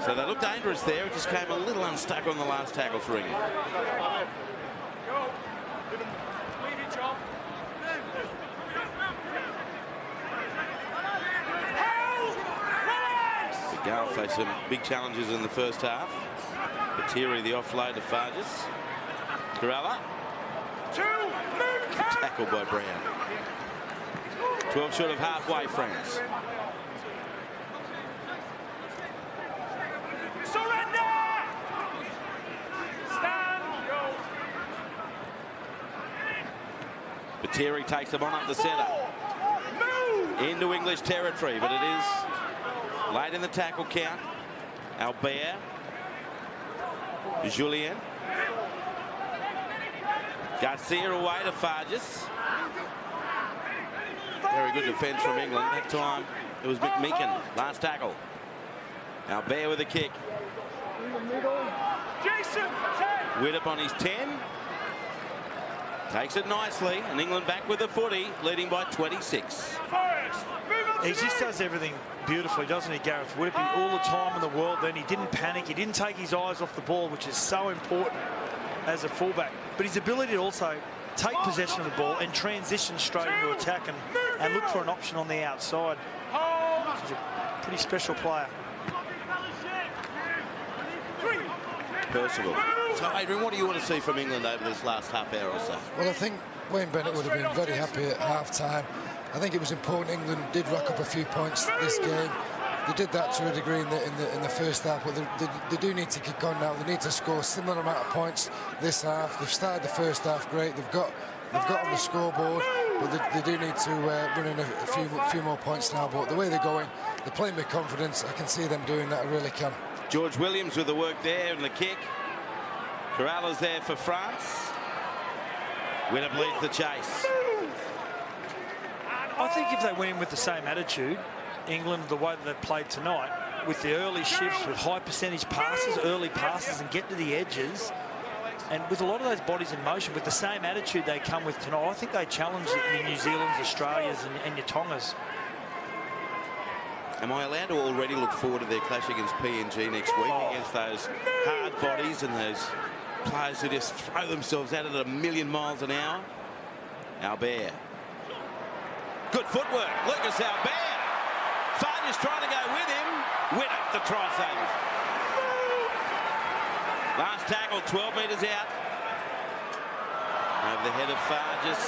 So they look dangerous there. It just came a little unstuck on the last tackle for England. Gale faced some big challenges in the first half. Batiri the offload to Farges. Corella. Tackled by Brown. 12 short of halfway, France. Surrender! Stand! Go! Batiri takes them on up the centre. Into English territory, but it is late in the tackle count. Albert. Julien. Garcia away to Farges. Very good defence from England. That time it was McMeekin. Last tackle. Albert with a kick. Widdop on his 10. Takes it nicely, and England back with the footy, leading by 26. He just does everything beautifully, doesn't he, Gareth Widdop? All the time in the world. Then he didn't panic. He didn't take his eyes off the ball, which is so important as a fullback. But his ability to also take possession of the ball and transition straight into attack and look for an option on the outside. He's a pretty special player. Percival. So, Adrian, what do you want to see from England over this last half hour or so? Well, I think Wayne Bennett would have been very happy at half-time. I think it was important England did rack up a few points this game. They did that to a degree in the first half, but they do need to kick on now. They need to score a similar amount of points this half. They've started the first half great. They've got on the scoreboard, but they do need to run in a few more points now. But the way they're going, they're playing with confidence. I can see them doing that. I really can. George Williams with the work there and the kick. Corrales there for France. Widdop leads the chase. I think if they went in with the same attitude, England, the way that they've played tonight, with the early shifts, with high percentage passes, early passes, and get to the edges, and with a lot of those bodies in motion, with the same attitude they come with tonight, I think they challenge the New Zealands, Australias, and your Tongas. Am I allowed to already look forward to their clash against PNG next week against those hard bodies and those players who just throw themselves out at a million miles an hour? Albert. Good footwork. Lucas Albert. Farges trying to go with him. Widdop the try save. Last tackle, 12 metres out. Over the head of Farges.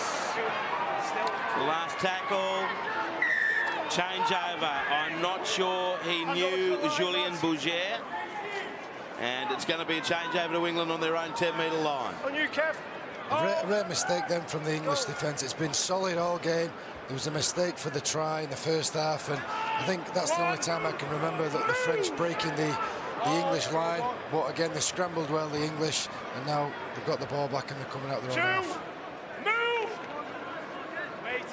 The last tackle. Change over. I'm not sure he knew Julien Bouger. And it's going to be a change over to England on their own 10-metre line. On you, Kev. A rare mistake then from the English defence. It's been solid all game. There was a mistake for the try in the first half, and I think that's the only time I can remember that the French breaking the English line. But again, they scrambled well, the English, and now they've got the ball back and they're coming out their own half. Move! Wait.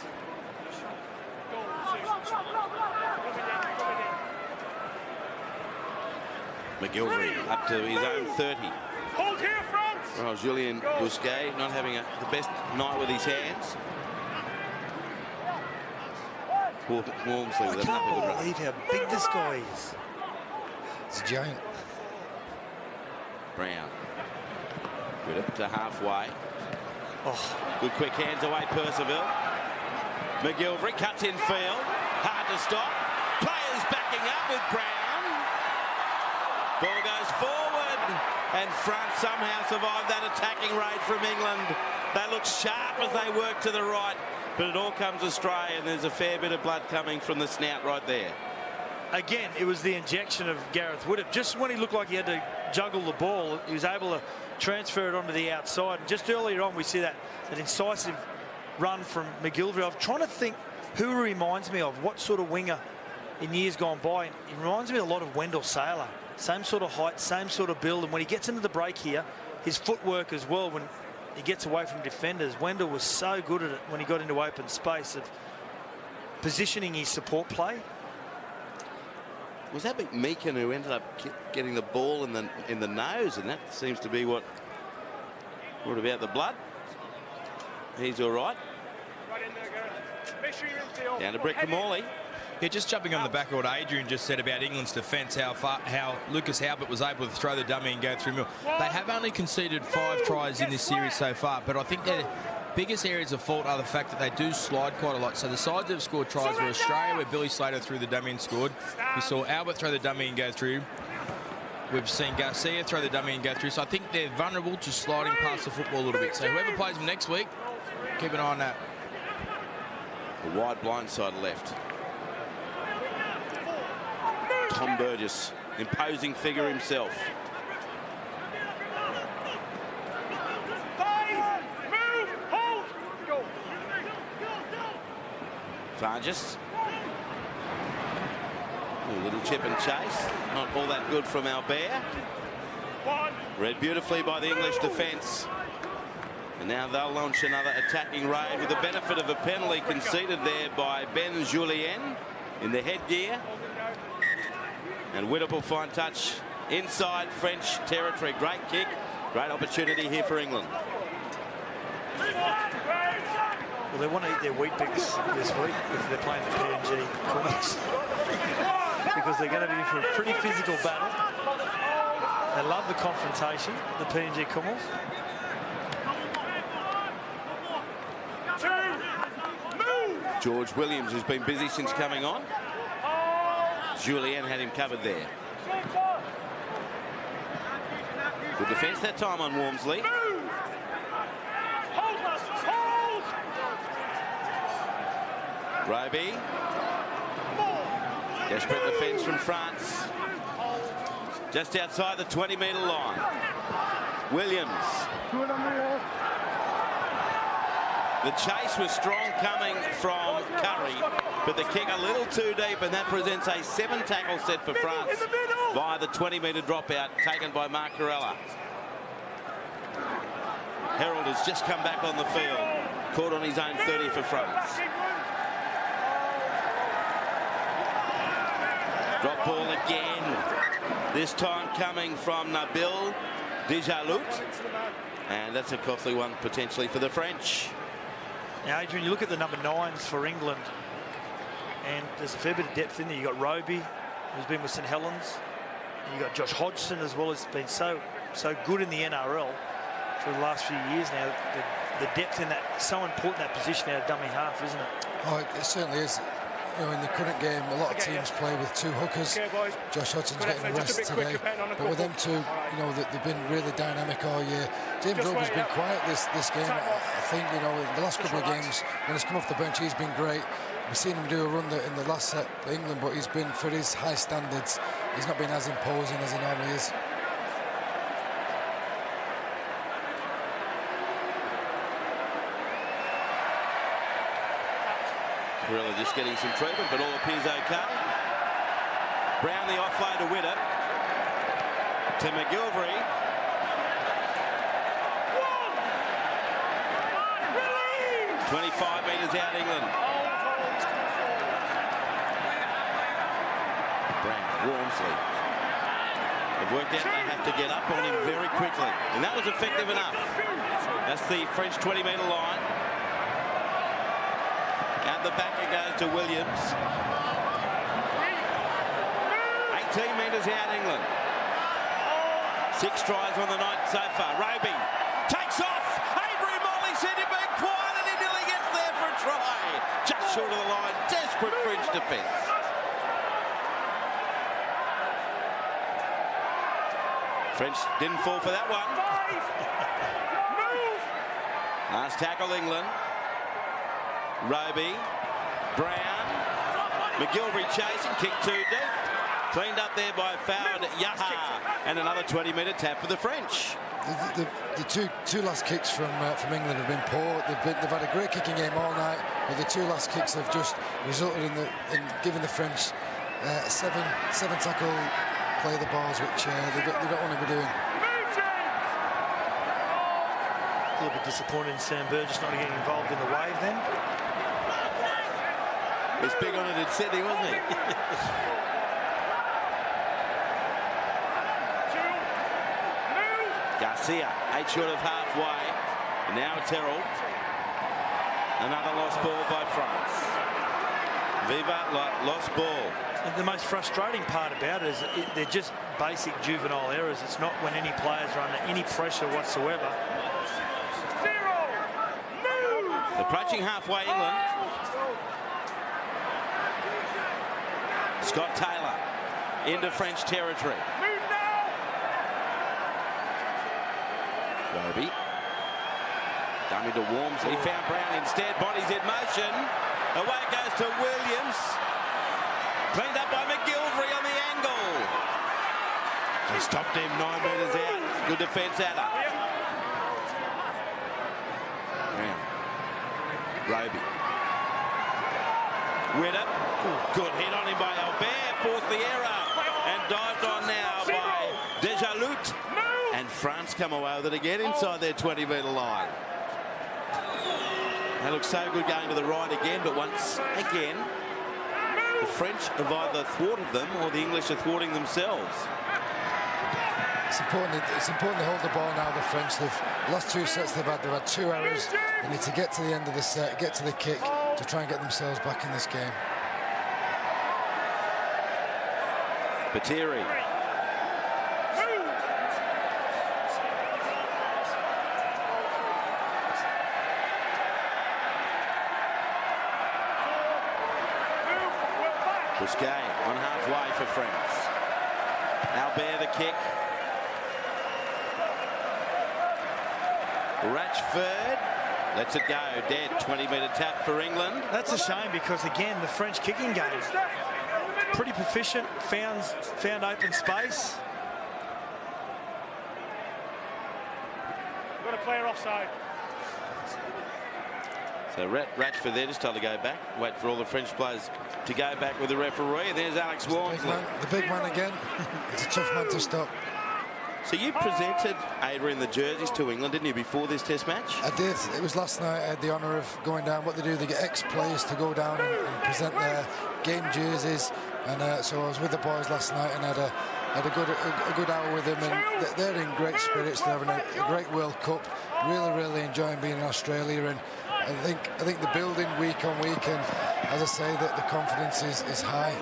McGilvery up to his own 30. Hold here, France! Well, Julien Bousquet not having the best night with his hands. Wormsley I with can't believe how big this guy is. It's a giant. Brown. Good up to halfway. Oh. Good quick hands away, Percival. McGilvery cuts in field. Hard to stop. Players backing up with Brown. Ball goes forward. And France somehow survived that attacking raid from England. They look sharp as they work to the right. But it all comes astray, and there's a fair bit of blood coming from the snout right there. again, it was the injection of Gareth Widdop. Just when he looked like he had to juggle the ball, he was able to transfer it onto the outside. And just earlier on, we see that incisive run from McGillivray. I'm trying to think who he reminds me of, what sort of winger in years gone by. He reminds me a lot of Wendell Saylor. Same sort of height, same sort of build. And when he gets into the break here, his footwork as well, when he gets away from defenders. Wendell was so good at it when he got into open space of positioning his support play. Was that McMeekin who ended up getting the ball in the nose, and that seems to be what brought about the blood? He's all right. Down to Brett Kamali. Yeah, just jumping on the back of what Adrian just said about England's defence, how Lucas Halbert was able to throw the dummy and go through middle. They have only conceded 5 tries in this series so far, but I think their biggest areas of fault are the fact that they do slide quite a lot. So the sides that have scored tries were Australia, where Billy Slater threw the dummy and scored. We saw Albert throw the dummy and go through. We've seen Garcia throw the dummy and go through. So I think they're vulnerable to sliding past the football a little bit. So whoever plays them next week, keep an eye on that. The wide blind side left. Tom Burgess, imposing figure himself. Farges. A little chip and chase. Not all that good from Albert. Read beautifully by the English defence. And now they'll launch another attacking raid with the benefit of a penalty conceded there by Ben Julien in the headgear. And Widdop will find touch inside French territory. Great kick. Great opportunity here for England. Well, they want to eat their wheat bix this week if they're playing the PNG Commonwealth. Because they're going to be in for a pretty physical battle. They love the confrontation, the PNG Commonwealth. George Williams, who's been busy since coming on. Julien had him covered there. Good defence that time on Walmsley. Roby. Desperate defence from France. Just outside the 20-metre line. Williams. The chase was strong coming from Curry, but the kick a little too deep, and that presents a 7-tackle set for France via the 20-metre dropout taken by Mark Corella. Herald has just come back on the field, caught on his own 30 for France. Drop ball again, this time coming from Nabil Dijalout, and that's a costly one potentially for the French. Now, Adrian, you look at the number 9s for England, and there's a fair bit of depth in there. You've got Roby, who's been with St Helens, and you've got Josh Hodgson as well, who's been so good in the NRL for the last few years now. The depth in that, so important, that position out of dummy half, isn't it? Oh, it certainly is. You know, in the current game, a lot of teams play with 2 hookers. Josh Hudson's getting a rest today, but with them 2, you know, they've been really dynamic all year. James Roby's been quiet this game. I think, you know, in the last couple of games, when he's come off the bench, he's been great. We've seen him do a run in the last set for England, but he's been, for his high standards, he's not been as imposing as he normally is. Corella just getting some treatment, but all appears okay. Brown the offload to Widdop. To McGillivray. Release! 25 metres out, England. Brown, Walmsley. They've worked out they have to get up on him very quickly, and that was effective enough. That's the French 20-metre line. Out the back it goes to Williams. 18 metres out, England. 6 tries on the night so far. Roby takes off. Avery Molly said he'd been quiet, and he nearly gets there for a try. Just short of the line. Desperate French defence. French didn't fall for that one. Last tackle, England. Roby, Brown, McGilvery chasing, kick too deep. Cleaned up there by Fouad Yaha. And another 20-metre tap for the French. The two last kicks from England have been poor. They've had a great kicking game all night, but the two last kicks have just resulted in giving the French seven tackle play the balls, which they don't want to be doing. A little bit disappointed in Sam Burgess not getting involved in the wave then. He was big on it in Sydney, wasn't he? Garcia, 8 short of halfway. And now it's Herald. Another lost ball by France. Viva la lost ball. And the most frustrating part about it is they're just basic juvenile errors. It's not when any players are under any pressure whatsoever. Approaching halfway, England. Scott Taylor into French territory. Roby. Dummy to Worms. He found Brown instead. Bodies in motion. Away it goes to Williams. Cleaned up by McGilvery on the angle. He stopped him 9 metres out. Good defence at her. Brown. Roby. Widdop. Good hit on him by Albert. Forced the error. And dived on now by Dejalut. And France come away with it again inside their 20-metre line. They look so good going to the right again, but once again, the French have either thwarted them or the English are thwarting themselves. It's important to hold the ball now, the French. The last two sets they've had 2 errors. They need to get to the end of the set, get to the kick to try and get themselves back in this game. Batiri. Busquet on halfway for France. Albert the kick. Ratchford lets it go. Dead. 20-metre tap for England. That's a shame because, again, the French kicking game pretty proficient, found open space. We've got a player offside. So Ratchford there just told to go back. Wait for all the French players to go back with the referee. And there's Alex Walmsley. The big man again. It's a tough man to stop. So you presented Ada in the jerseys to England, didn't you, before this Test match? I did. It was last night. I had the honour of going down. What they do, they get ex-players to go down and present their game jerseys. And so I was with the boys last night and had a good hour with them. And they're in great spirits. They're having a great World Cup. Really enjoying being in Australia. And I think the building week on week, and as I say, that the confidence is high.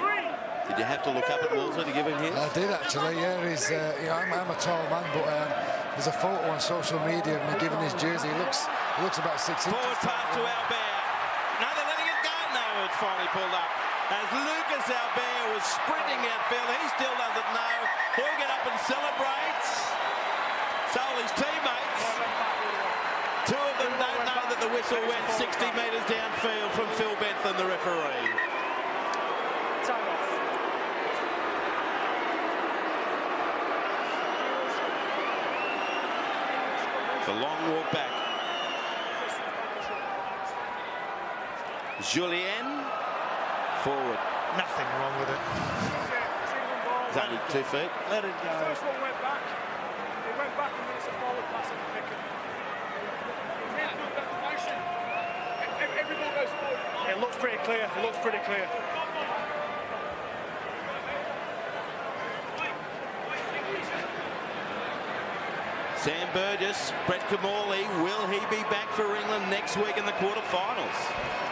Did you have to look up at Wolseley to give him his? I did actually. Yeah, he's. I'm a tall man, but there's a photo on social media of me giving his jersey. He looks about 6 inches. Forward pass to Albert. No, they're letting it go. No, it's finally pulled up. As Lucas Albert was sprinting outfield, he still doesn't know. He'll get up and celebrate. So will his teammates. 2 of them don't know that the whistle went 60 metres downfield from Phil Bentham, the referee. Time off. The long walk back. Julien forward. Nothing wrong with it. It's only 2 feet. Let it go. First one went back. It went back and then it's a forward pass and a pick. Every ball goes forward. It looks pretty clear. It looks pretty clear. Sam Burgess, Brett Kamali, will he be back for England next week in the quarterfinals?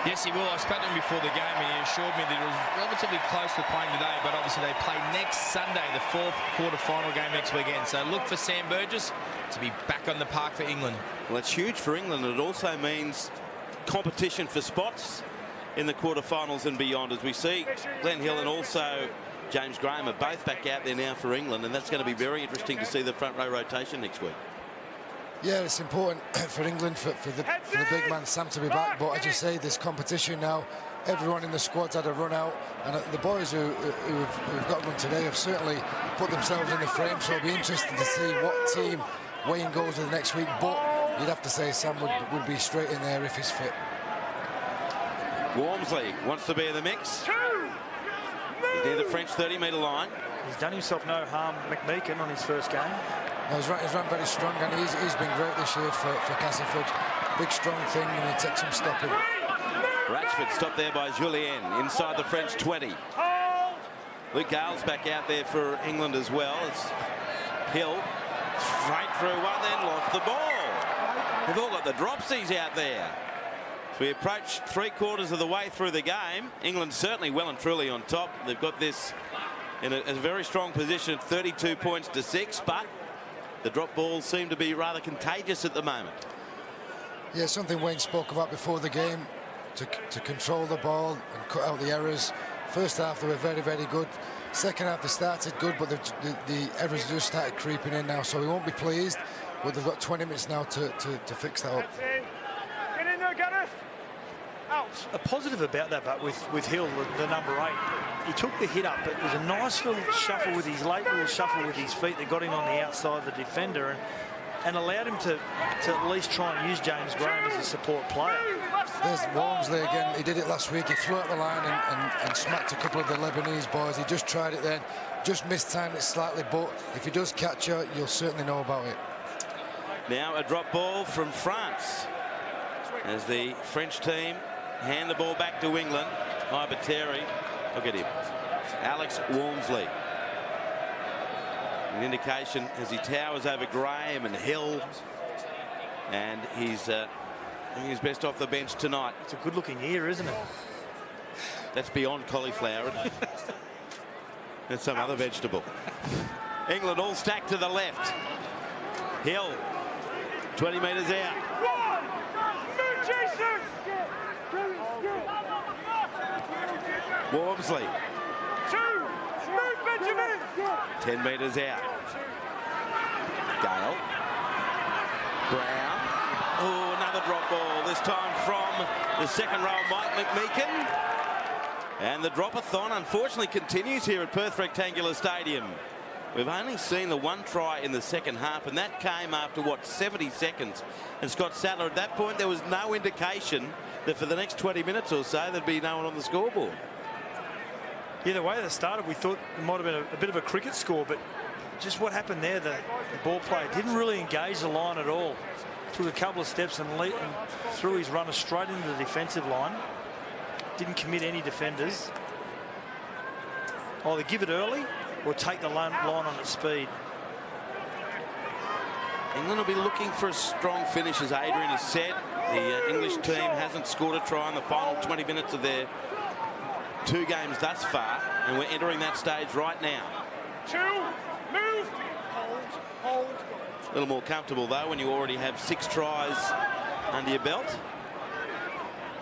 Yes, he will. I spoke to him before the game and he assured me that it was relatively close to playing today, but obviously they play next Sunday, the 4th quarter-final game next weekend. So look for Sam Burgess to be back on the park for England. Well, it's huge for England. It also means competition for spots in the quarterfinals and beyond, as we see Glenn Hill and also James Graham are both back out there now for England, and that's going to be very interesting to see the front row rotation next week. Yeah, it's important for England for the big man Sam to be back, but as you say, there's competition now everyone in the squad's had a run out, and the boys who've got run today have certainly put themselves in the frame, so it'll be interesting to see what team Wayne goes with next week, but you'd have to say Sam would be straight in there if he's fit. Walmsley wants to be in the mix. He's near the French 30-metre line. He's done himself no harm, McMeekin, on his first game. No, he's run very strong, and he's been great this year for Castleford. Big, strong thing, and he takes some stopping. Ratchford stopped there by Julien inside the French 20. Luke Gale's back out there for England as well. It's Hill straight through one, then lost the ball. They've all got the dropsies out there. So we approach 3/4 of the way through the game. England certainly well and truly on top. They've got this in a very strong position, 32 points to 6, but the drop balls seem to be rather contagious at the moment. Yeah, something Wayne spoke about before the game, to control the ball and cut out the errors. First half they were very, very good. Second half they started good, but the errors just started creeping in now, so we won't be pleased, but they've got 20 minutes now to fix that up. Get in there, Gareth. Out. A positive about that, but with Hill, the number 8, he took the hit up, but it was a nice little shuffle with his late little shuffle with his feet that got him on the outside of the defender and allowed him to at least try and use James Graham as a support player. There's Walmsley again. He did it last week. He flew out the line and smacked a couple of the Lebanese boys. He just tried it then, just mistimed it slightly, but if he does catch you, you'll certainly know about it. Now a drop ball from France as the French team hand the ball back to England. Bateri, look at him, Alex Walmsley. An indication as he towers over Graham and Hill, and he's best off the bench tonight. It's a good-looking ear, isn't it? That's beyond cauliflower. That's some other vegetable. England all stacked to the left. Hill, 20 metres out. Walmsley. 10 metres out. Gale. Brown. Oh, another drop ball, this time from the second row, Mike McMeekin. And the drop-a-thon unfortunately continues here at Perth Rectangular Stadium. We've only seen the one try in the second half, and that came after, what, 70 seconds. And Scott Sattler, at that point, there was no indication that for the next 20 minutes or so, there'd be no one on the scoreboard. Yeah, the way they started, we thought it might have been a bit of a cricket score, but just what happened there, the ball player didn't really engage the line at all. Took a couple of steps and threw his runner straight into the defensive line. Didn't commit any defenders. Either give it early or take the line on its speed. England will be looking for a strong finish, as Adrian has said. The English team hasn't scored a try in the final 20 minutes of their 2 games thus far, and we're entering that stage right now. 2, move, hold. A little more comfortable though when you already have 6 tries under your belt.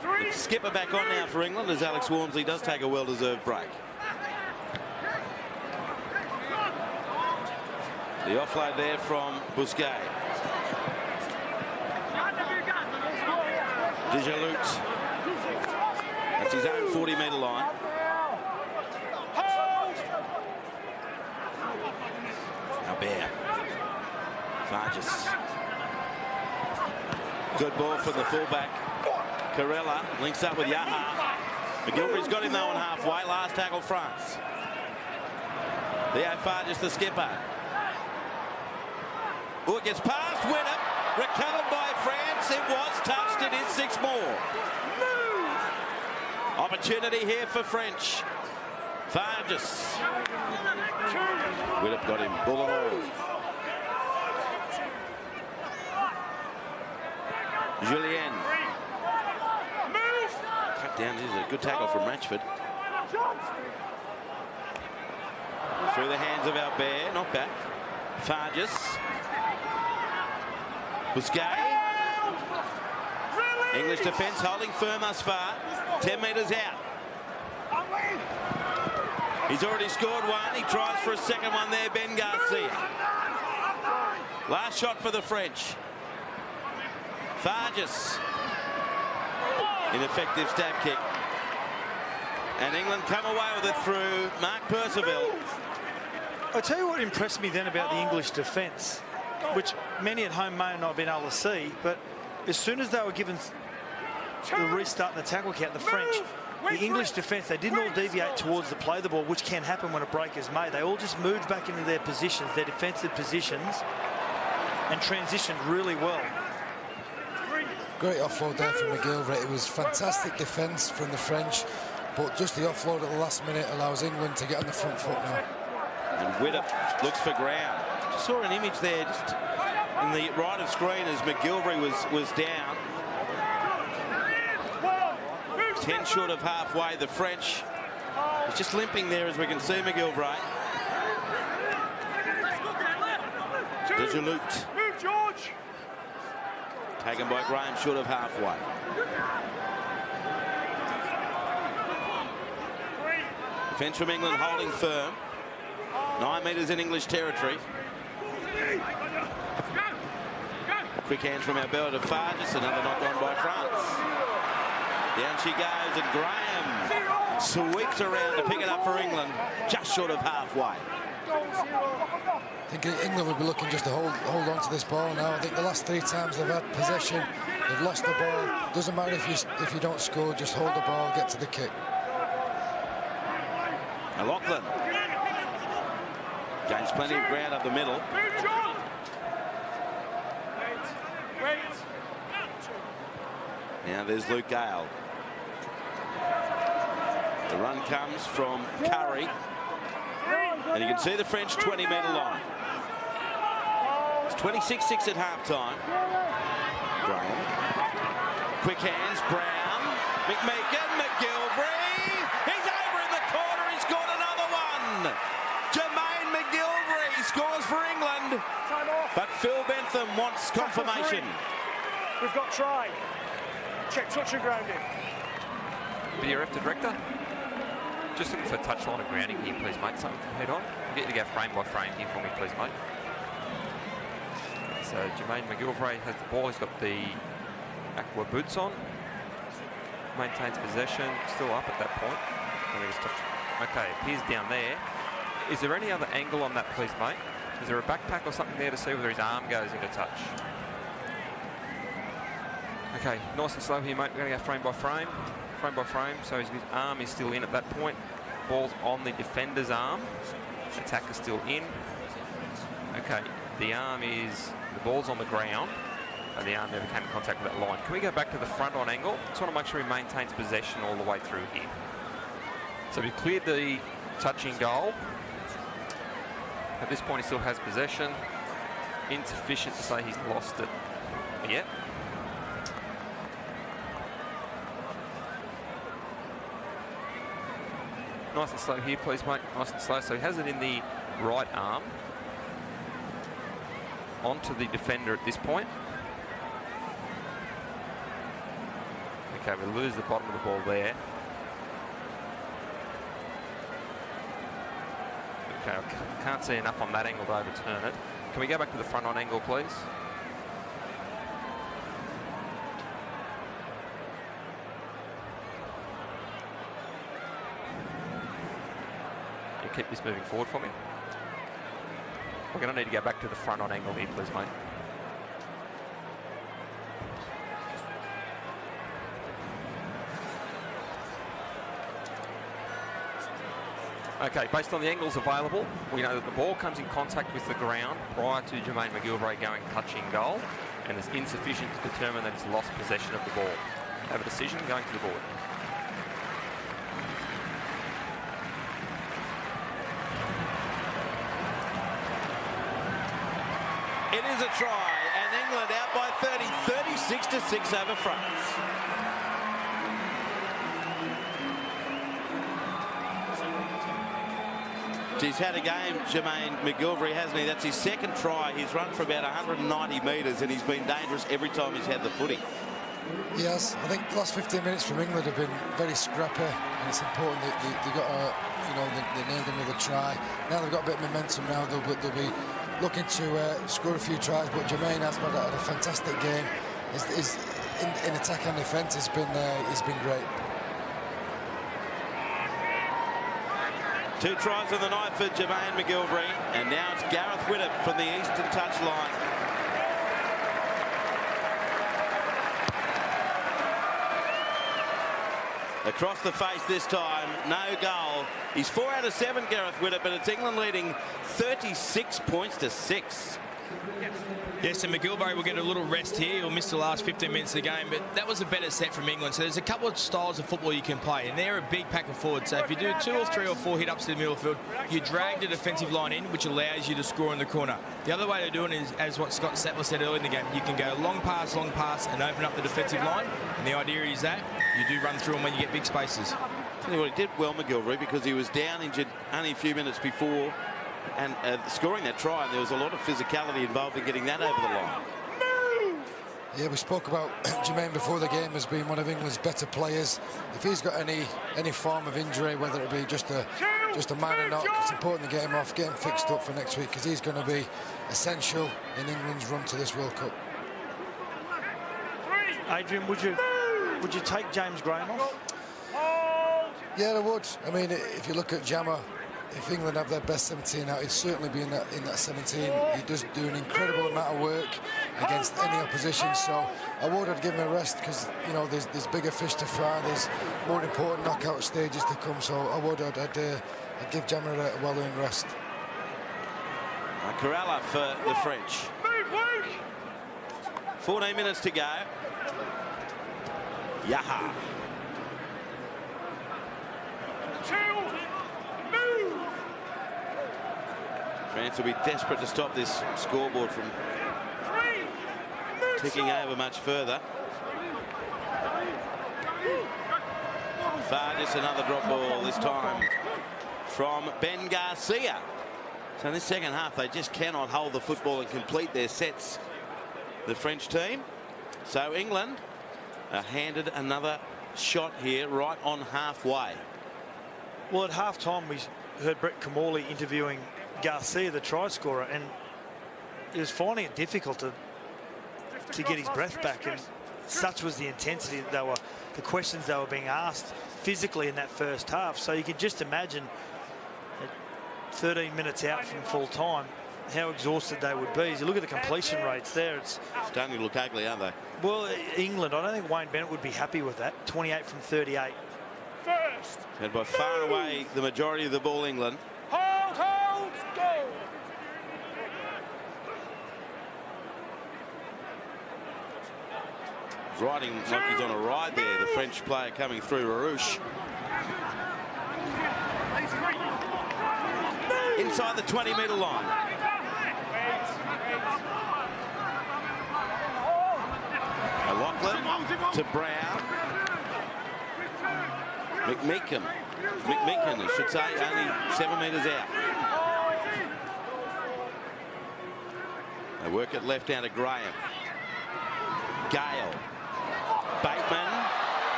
With the skipper back on now for England, as Alex Walmsley does take a well-deserved break. The offload there from Busquet. Dejalut. That's his own 40-metre line. Albert. Farges. Good ball from the fullback. Carella links up with Yaha. McGilchrist's got him though on halfway. Last tackle, France. Theo Farges, the skipper. Oh, it gets past Winner. Recovered by France. It was touched. It is 6 more. Opportunity here for French. Farges. Widdop got him. Bull and all. Julien. Cut down. This is a good tackle from Ratchford. Through the hands of Albert. Not back. Farges. Busquet. English defence holding firm thus far. 10 metres out. He's already scored one. He tries for a second one there, Ben Garcia. Last shot for the French. Farges. Ineffective stab kick. And England come away with it through Mark Percival. I'll tell you what impressed me then about the English defence, which many at home may not have been able to see, but as soon as they were given the restart and the tackle count, the French, the English defence, they didn't all deviate towards the play the ball, which can happen when a break is made. They all just moved back into their positions, their defensive positions, and transitioned really well. Great offload there from McGilvray. It was fantastic defence from the French, but just the offload at the last minute allows England to get on the front foot now. And Widdop looks for ground. Just saw an image there just in the right of screen as McGilvray was down. 10 short of halfway. The French is just limping there, as we can see McGilvray. Dejeloute. Move, George. Taken by Graham short of halfway. Defence from England holding firm. 9 metres in English territory. Quick hands from our bell to Farges. Another knock on by France. Down she goes, and Graham sweeps around to pick it up for England, just short of halfway. I think England will be looking just to hold on to this ball now. I think the last 3 times they've had possession, they've lost the ball. Doesn't matter if you don't score, just hold the ball, get to the kick. McLaughlin gains plenty of ground up the middle. Now there's Luke Gale. The run comes from Curry. And you can see the French 20-metre line. It's 26-6 at half-time. Graham. Quick hands, Brown. McMeekin, McGilvray. He's over in the corner. He scored another one. Jermaine McGilvray scores for England. But Phil Bentham wants confirmation. We've got try. Check touch and grounding. VRF director. Just looking for touchline and grounding here, please, mate. Something to head on. Get you to go frame by frame here for me, please, mate. So Jermaine McGilvray has the ball. He's got the aqua boots on. Maintains possession. Still up at that point. Okay, appears down there. Is there any other angle on that, please, mate? Is there a backpack or something there to see whether his arm goes into touch? Okay, nice and slow here, mate. We're going to go frame by frame. Frame by frame, so his arm is still in at that point. Ball's on the defender's arm. Attacker's still in. Okay, the ball's on the ground, and the arm never came in contact with that line. Can we go back to the front on angle? Just want to make sure he maintains possession all the way through here. So we cleared the touching goal. At this point, he still has possession. Insufficient to say he's lost it yet. Nice and slow here, please, mate. Nice and slow. So he has it in the right arm. Onto the defender at this point. Okay, we lose the bottom of the ball there. Okay, I can't see enough on that angle to overturn it. Can we go back to the front on angle, please? Keep this moving forward for me. We're going to need to go back to the front on angle here, please, mate. Okay, based on the angles available, we know that the ball comes in contact with the ground prior to Jermaine McGilvray going touching goal, and is insufficient to determine that he's lost possession of the ball. Have a decision going to the board. It is a try, and England out by 30, 36-6 over France. He's had a game, Jermaine McGilvray, hasn't he? That's his second try. He's run for about 190 metres, and he's been dangerous every time he's had the footy. Yes, I think the last 15 minutes from England have been very scrappy, and it's important that they got a, they nailed another try. Now they've got a bit of momentum now, they'll be looking to score a few tries, but Jermaine has had a fantastic game. In attack and defence, he's been great. 2 tries on the night for Jermaine McGilvery, and now it's Gareth Widdop from the eastern touchline. Across the face this time, no goal. He's 4 out of 7, Gareth Widdop, but it's England leading 36 points to 6. Yes, and McGilvery will get a little rest here. He'll miss the last 15 minutes of the game, but that was a better set from England. So there's a couple of styles of football you can play, and they're a big pack of forwards. So if you do 2 or 3 or 4 hit-ups to the middle of the field, you drag the defensive line in, which allows you to score in the corner. The other way to do it is, as what Scott Sattler said earlier in the game, you can go long pass, and open up the defensive line. And the idea is that you do run through them when you get big spaces. Tell you what, he did well, McGilvery, because he was down injured only a few minutes before and scoring that try, and there was a lot of physicality involved in getting that over the line. Yeah, we spoke about Jermaine before the game as being one of England's better players. If he's got any form of injury, whether it be just a minor knock, it's important to get him off, get him fixed up for next week, because he's going to be essential in England's run to this World Cup. Adrian, would you take James Graham off? Yeah, I would. I mean, if you look at Jammer, if England have their best 17 out, he'd certainly be in that 17. He does do an incredible amount of work against any opposition, so I'd give him a rest, because you know there's bigger fish to fry, there's more important knockout stages to come, so I'd give Jammer a well-earned rest. Corella for the French. 14 minutes to go. Yaha. France will be desperate to stop this scoreboard from ticking over much further. Just another drop ball, this time from Ben Garcia. So in this second half, they just cannot hold the football and complete their sets, the French team. So England are handed another shot here right on halfway. Well, at half-time, we heard Brett Kamali interviewing Garcia, the try scorer, and he was finding it difficult to get his breath back, and such was the intensity that the questions they were being asked physically in that first half. So you can just imagine at 13 minutes out from full time how exhausted they would be. As you look at the completion rates there, it's starting to look ugly, aren't they? Well, England, I don't think Wayne Bennett would be happy with that. 28 from 38. And by far and away the majority of the ball, England. Hold, go! Riding like he's on a ride there, the French player coming through, Rarouche. Inside the 20-metre line. Lachlan to Brown. McMeekin, I should say, only 7 metres out. They work it left down to Graham. Gale. Bateman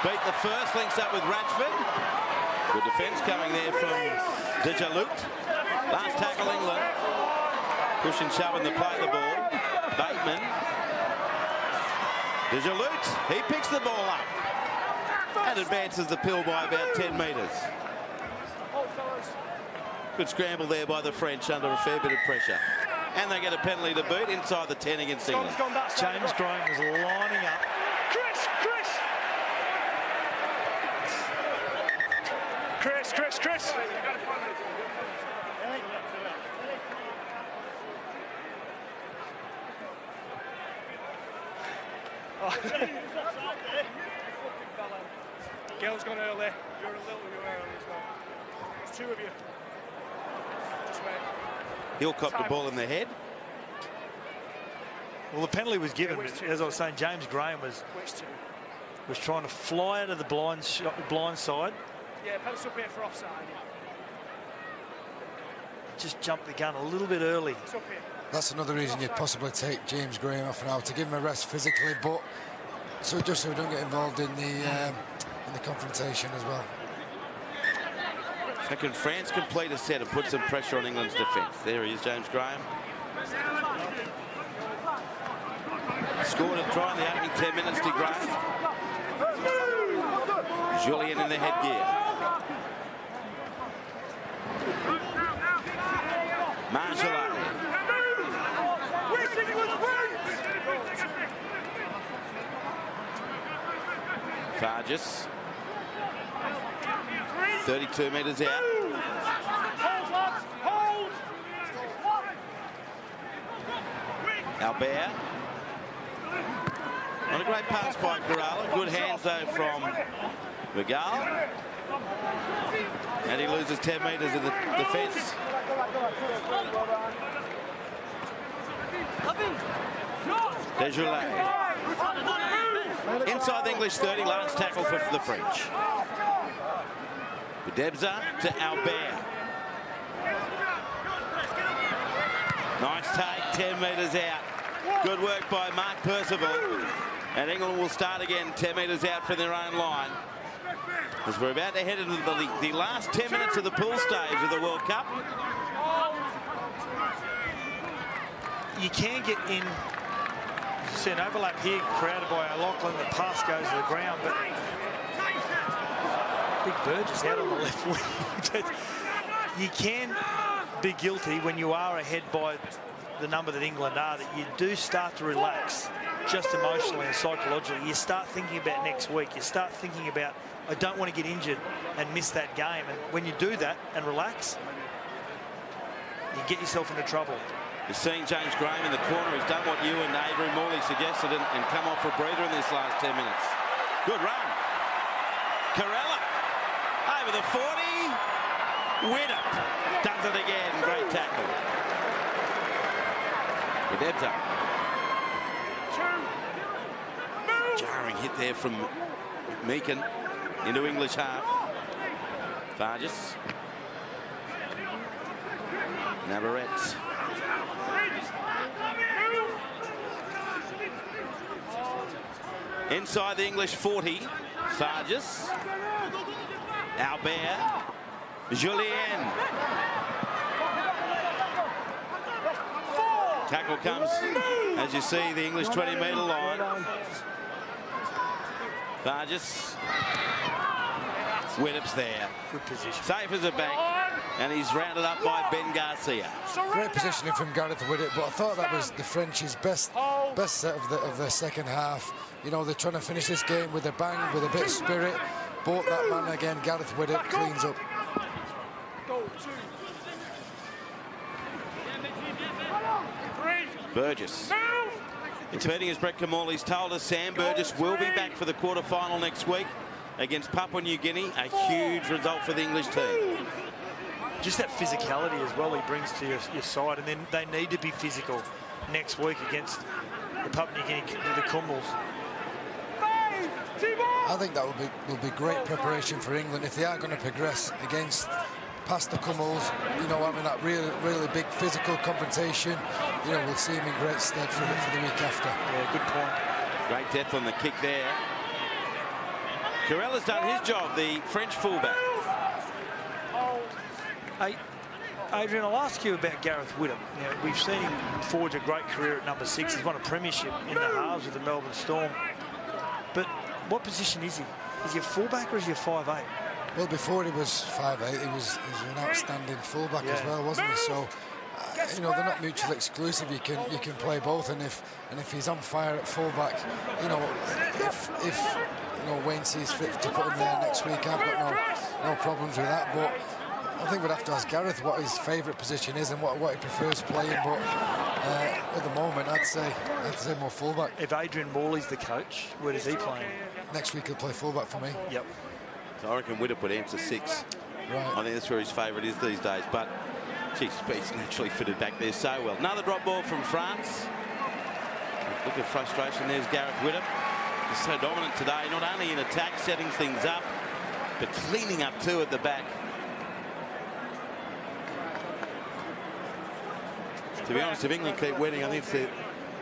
beat the first, links up with Ratchford. Good defence coming there from Dejalut. Last tackle, England. Push and shove in the play the ball. Bateman. Dejalut, he picks the ball up and advances the pill by about 10 metres. Good scramble there by the French under a fair bit of pressure. And they get a penalty to boot inside the 10 against England. James Graham was lining up. Chris. Gail's gone early. You're a little early as well. There's 2 of you. Just wait. He'll cop the ball in the head. Well, the penalty was given, but as I was saying, James Graham was trying to fly out of the blind side. Yeah, penalty up here for offside. Just jumped the gun a little bit early. That's another reason you'd possibly take James Graham off now, to give him a rest physically, but so just so we don't get involved in the confrontation as well. So can France complete a set and put some pressure on England's defence? There he is, James Graham. Scored a try in the opening 10 minutes to Graham. Julian in the headgear. Marjolais. Farges. 32 metres out. Albert. Not a great pass by Kerala. Good hands though from Miguel. And he loses 10 metres in the defence. Desjoulet. Inside the English 30, last tackle for the French. Debza to Albert. Nice take, 10 metres out. Good work by Mark Percival. And England will start again 10 metres out from their own line. As we're about to head into the last 10 minutes of the pool stage of the World Cup. You can get in. You see an overlap here created by O'Loughlin. The pass goes to the ground, but Big Burgess out on the left wing. You can be guilty when you are ahead by the number that England are, that you do start to relax just emotionally and psychologically. You start thinking about next week. You start thinking about, I don't want to get injured and miss that game. And when you do that and relax, you get yourself into trouble. You've seen James Graham in the corner. He's done what you and Adrian Morley suggested and come off for a breather in this last 10 minutes. Good run. Kerala over the 40. Winner does it again. Great tackle. Debza. Jarring hit there from Meakin into English half. Farges. Navarrete. Inside the English 40. Farges. Albert. Julien. Tackle comes, as you see, the English 20-metre line. Farges. Widdop's there. Good position. Safe as a bank. And he's rounded up by Ben Garcia. Great positioning from Gareth Widdop, but I thought that was the French's best set of the second half. You know, they're trying to finish this game with a bang, with a bit of spirit. Bought that man again. Gareth Widdop cleans up. Burgess. Repeating as Brett Kamali's told us, Sam Burgess will be back for the quarter-final next week against Papua New Guinea. A huge result for the English team. Just that physicality as well he brings to your side, and then they need to be physical next week against the Papua New Guinea, the Kumals. I think that will be great preparation for England if they are going to progress against past the Kumals. You know, having that really big physical confrontation. You know, we'll see him in great stead for the week after. Yeah, good point. Great depth on the kick there. Kerella's done his job, the French fullback. Hey, Adrian, I'll ask you about Gareth Widdop. Now, we've seen him forge a great career at number 6. He's won a premiership in the halves with the Melbourne Storm. But what position is he? Is he a fullback or is he a 5'8"? Well, before he was 5'8", he was an outstanding fullback as well, wasn't he? So, you know, they're not mutually exclusive. You can play both, and if he's on fire at fullback, you know, if you know Wayne sees fit to put him there next week, I've got no problems with that. But I think we'd have to ask Gareth what his favourite position is and what he prefers playing. But at the moment, I'd say more fullback. If Adrian Morley's the coach, where does he play? Next week he'll play fullback for me. Yep. So I reckon Widdop would answer 6. Right. I think that's where his favourite is these days. But, geez, he's naturally fitted back there so well. Another drop ball from France. Look at frustration. There's Gareth Widdop. He's so dominant today, not only in attack, setting things up, but cleaning up too at the back. To be honest, if England keep winning, I think it's the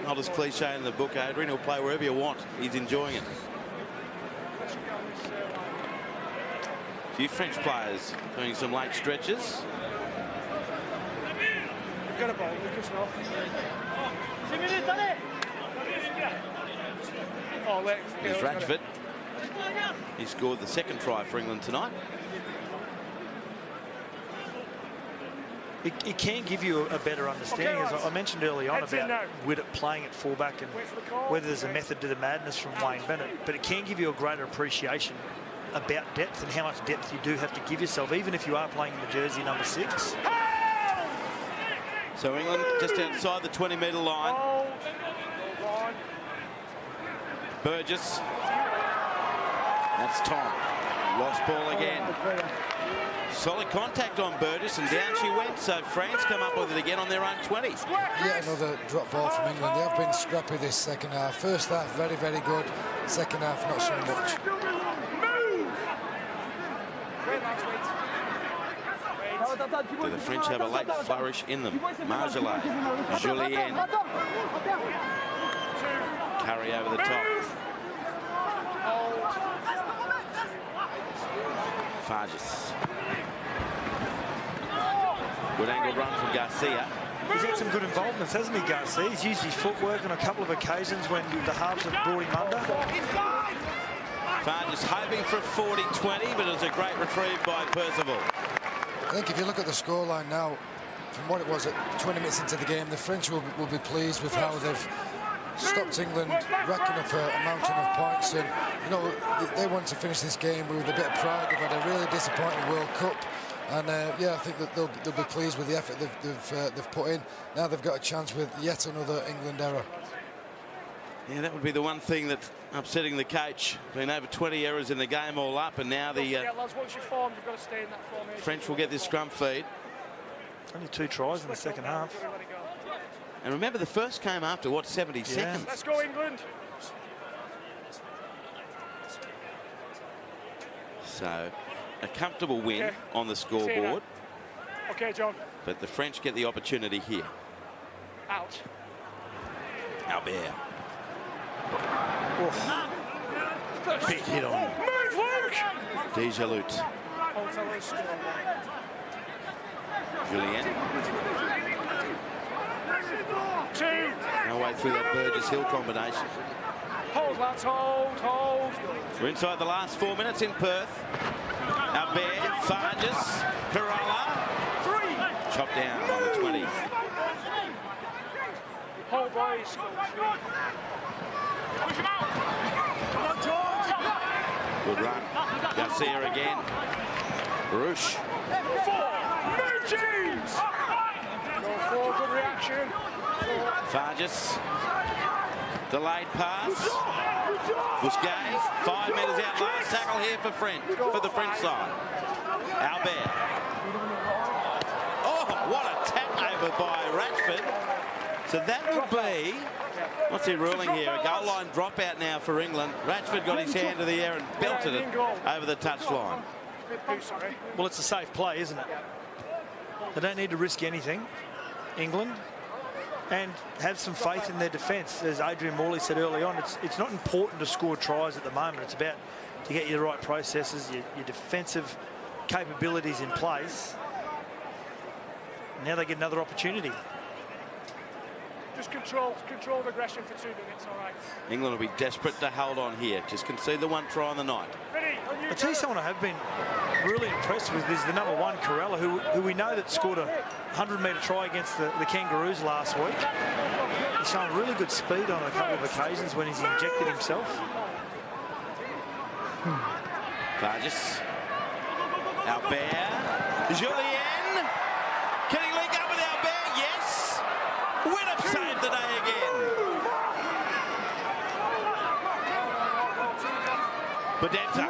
oldest cliche in the book, Adrian. He'll play wherever you want. He's enjoying it. A few French players doing some late stretches. Got a ball, Lucas, no. Oh, Here's Ratchford. He scored the second try for England tonight. It can give you a better understanding, as I mentioned early on, about Widdop playing at fullback and whether there's a method to the madness from Wayne Bennett. But it can give you a greater appreciation about depth and how much depth you do have to give yourself, even if you are playing in the jersey number 6. So England just outside the 20-metre line. Burgess. That's Tom. Lost ball again. Solid contact on Burgess, and down she went. So France come up with it again on their own 20. Yeah, another drop ball from England. They have been scrappy this second half. First half, very, very good. Second half, not so much. Do the French have a late flourish in them? Marjolais, Julien. Curry over the top. Farges. Good angle run from Garcia. He's had some good involvements, hasn't he, Garcia? He's used his footwork on a couple of occasions when the halves have brought him under. Farges hoping for a 40-20, but it was a great retrieve by Percival. I think if you look at the scoreline now, from what it was at 20 minutes into the game, the French will be pleased with how they've stopped England racking up a mountain of points. And, you know, they want to finish this game with a bit of pride. They've had a really disappointing World Cup. And, yeah, I think that they'll be pleased with the effort they've put in. Now they've got a chance with yet another England error. Yeah, that would be the one thing that's upsetting the coach. Been over 20 errors in the game all up, and now the French will get this scrum feed. Only 2 tries in the second half. And remember, the first came after, what, 70 seconds? Let's go, England. So, a comfortable win on the scoreboard. Okay, John. But the French get the opportunity here. Out. Albert. Oh. Big hit on him. Move, Luke! Dejalut. Julien. 2. No way through that Burgess-Hill combination. Hold, lads, hold. We're inside the last 4 minutes in Perth. Albert, Farges, Corolla. 3. Chopped down on the 20. Hold, boys. Push him out. Come on, George. Good run. Garcia again. Barouche. 4. Move, James. Go 4. Good reaction. Farges. Delayed pass. Busquets. 5 metres out. Last tackle here for the French side. Albert. Oh, what a takeover by Ratchford. So that will be, what's he ruling here? A goal line dropout now for England. Ratchford got his hand to the air and belted it over the touchline. Well, it's a safe play, isn't it? They don't need to risk anything, England, and have some faith in their defence. As Adrian Morley said early on, it's not important to score tries at the moment. It's about to get you the right processes, your defensive capabilities in place. Now they get another opportunity. Just controlled aggression for 2 minutes, all right. England will be desperate to hold on here. Just concede the 1 try on the night. Ready, I'll tell you someone I have been really impressed with is the number 1, Corella, who we know that scored a 100-metre try against the Kangaroos last week. He's shown really good speed on a couple of occasions when he's injected himself. Farges. Albert. Julien. Can he link up with Albert? Yes. Widdop saved the day again. Bedenta.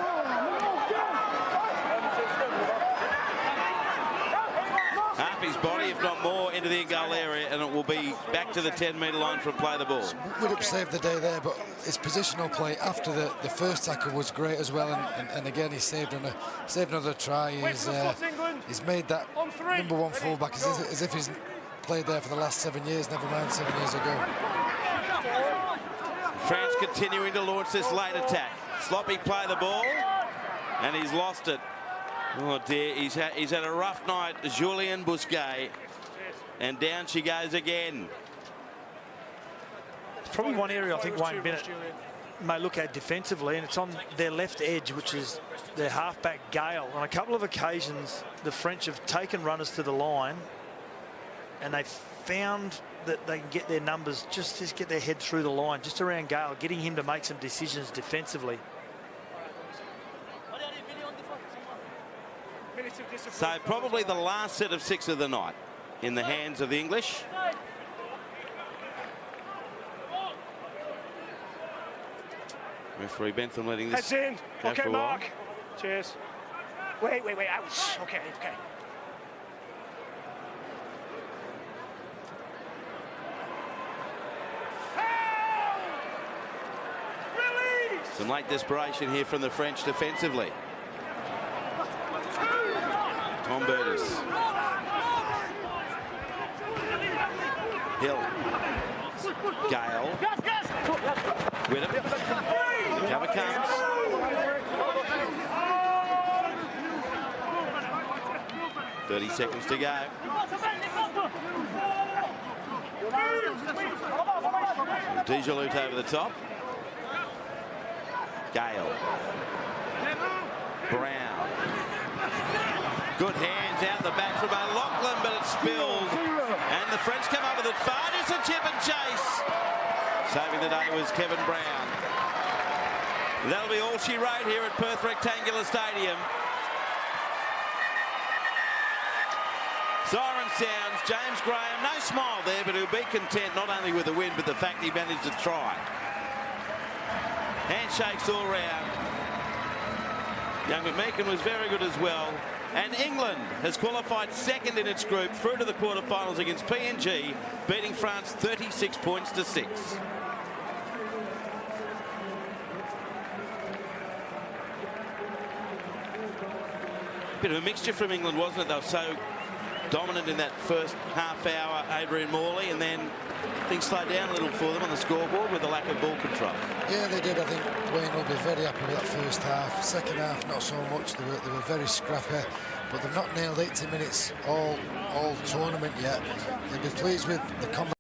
Half his body, if not more, into the in-goal area, and it will be back to the 10-metre line for play the ball. Widdop saved the day there, but his positional play after the first tackle was great as well, and again he saved another try. He's made that number 1 fullback as if he's played there for the last 7 years, never mind 7 years ago. France continuing to launch this late attack. Sloppy play the ball, and he's lost it. Oh dear, he's had a rough night, Julien Busquets, and down she goes again. It's probably one area I think Wayne Bennett may look at defensively, and it's on their left edge, which is their halfback Gale. On a couple of occasions, the French have taken runners to the line and they found that they can get their numbers, just get their head through the line, just around Gale, getting him to make some decisions defensively. So probably the last set of 6 of the night in the hands of the English. Referee Bentham letting this Heads in. go Okay, for a while. Mark. Cheers. Wait. Ouch. Okay. Release. Some late desperation here from the French defensively. Tom Burgess. Hill. Gale. With him. Cover comes. .30 seconds to go. Dejalut over the top. Gale. Brown. Good hands out the back from O'Loughlin, but it's spilled. And the French come up with it far. It's a chip and chase. Saving the day was Kevin Brown. That'll be all she wrote here at Perth Rectangular Stadium. Siren sounds. James Graham, no smile there, but he'll be content not only with the win, but the fact he managed to try. Handshakes all round. Young McMeekin was very good as well. And England has qualified second in its group through to the quarterfinals against PNG, beating France 36 points to 6. Bit of a mixture from England, wasn't it? They were so dominant in that first half hour, Adrian Morley, and then things slowed down a little for them on the scoreboard with the lack of ball control. Yeah, they did. I think Wayne will be very happy with that first half. Second half, not so much. They were very scrappy, but they've not nailed 80 minutes all tournament yet. They'll be pleased with the combination.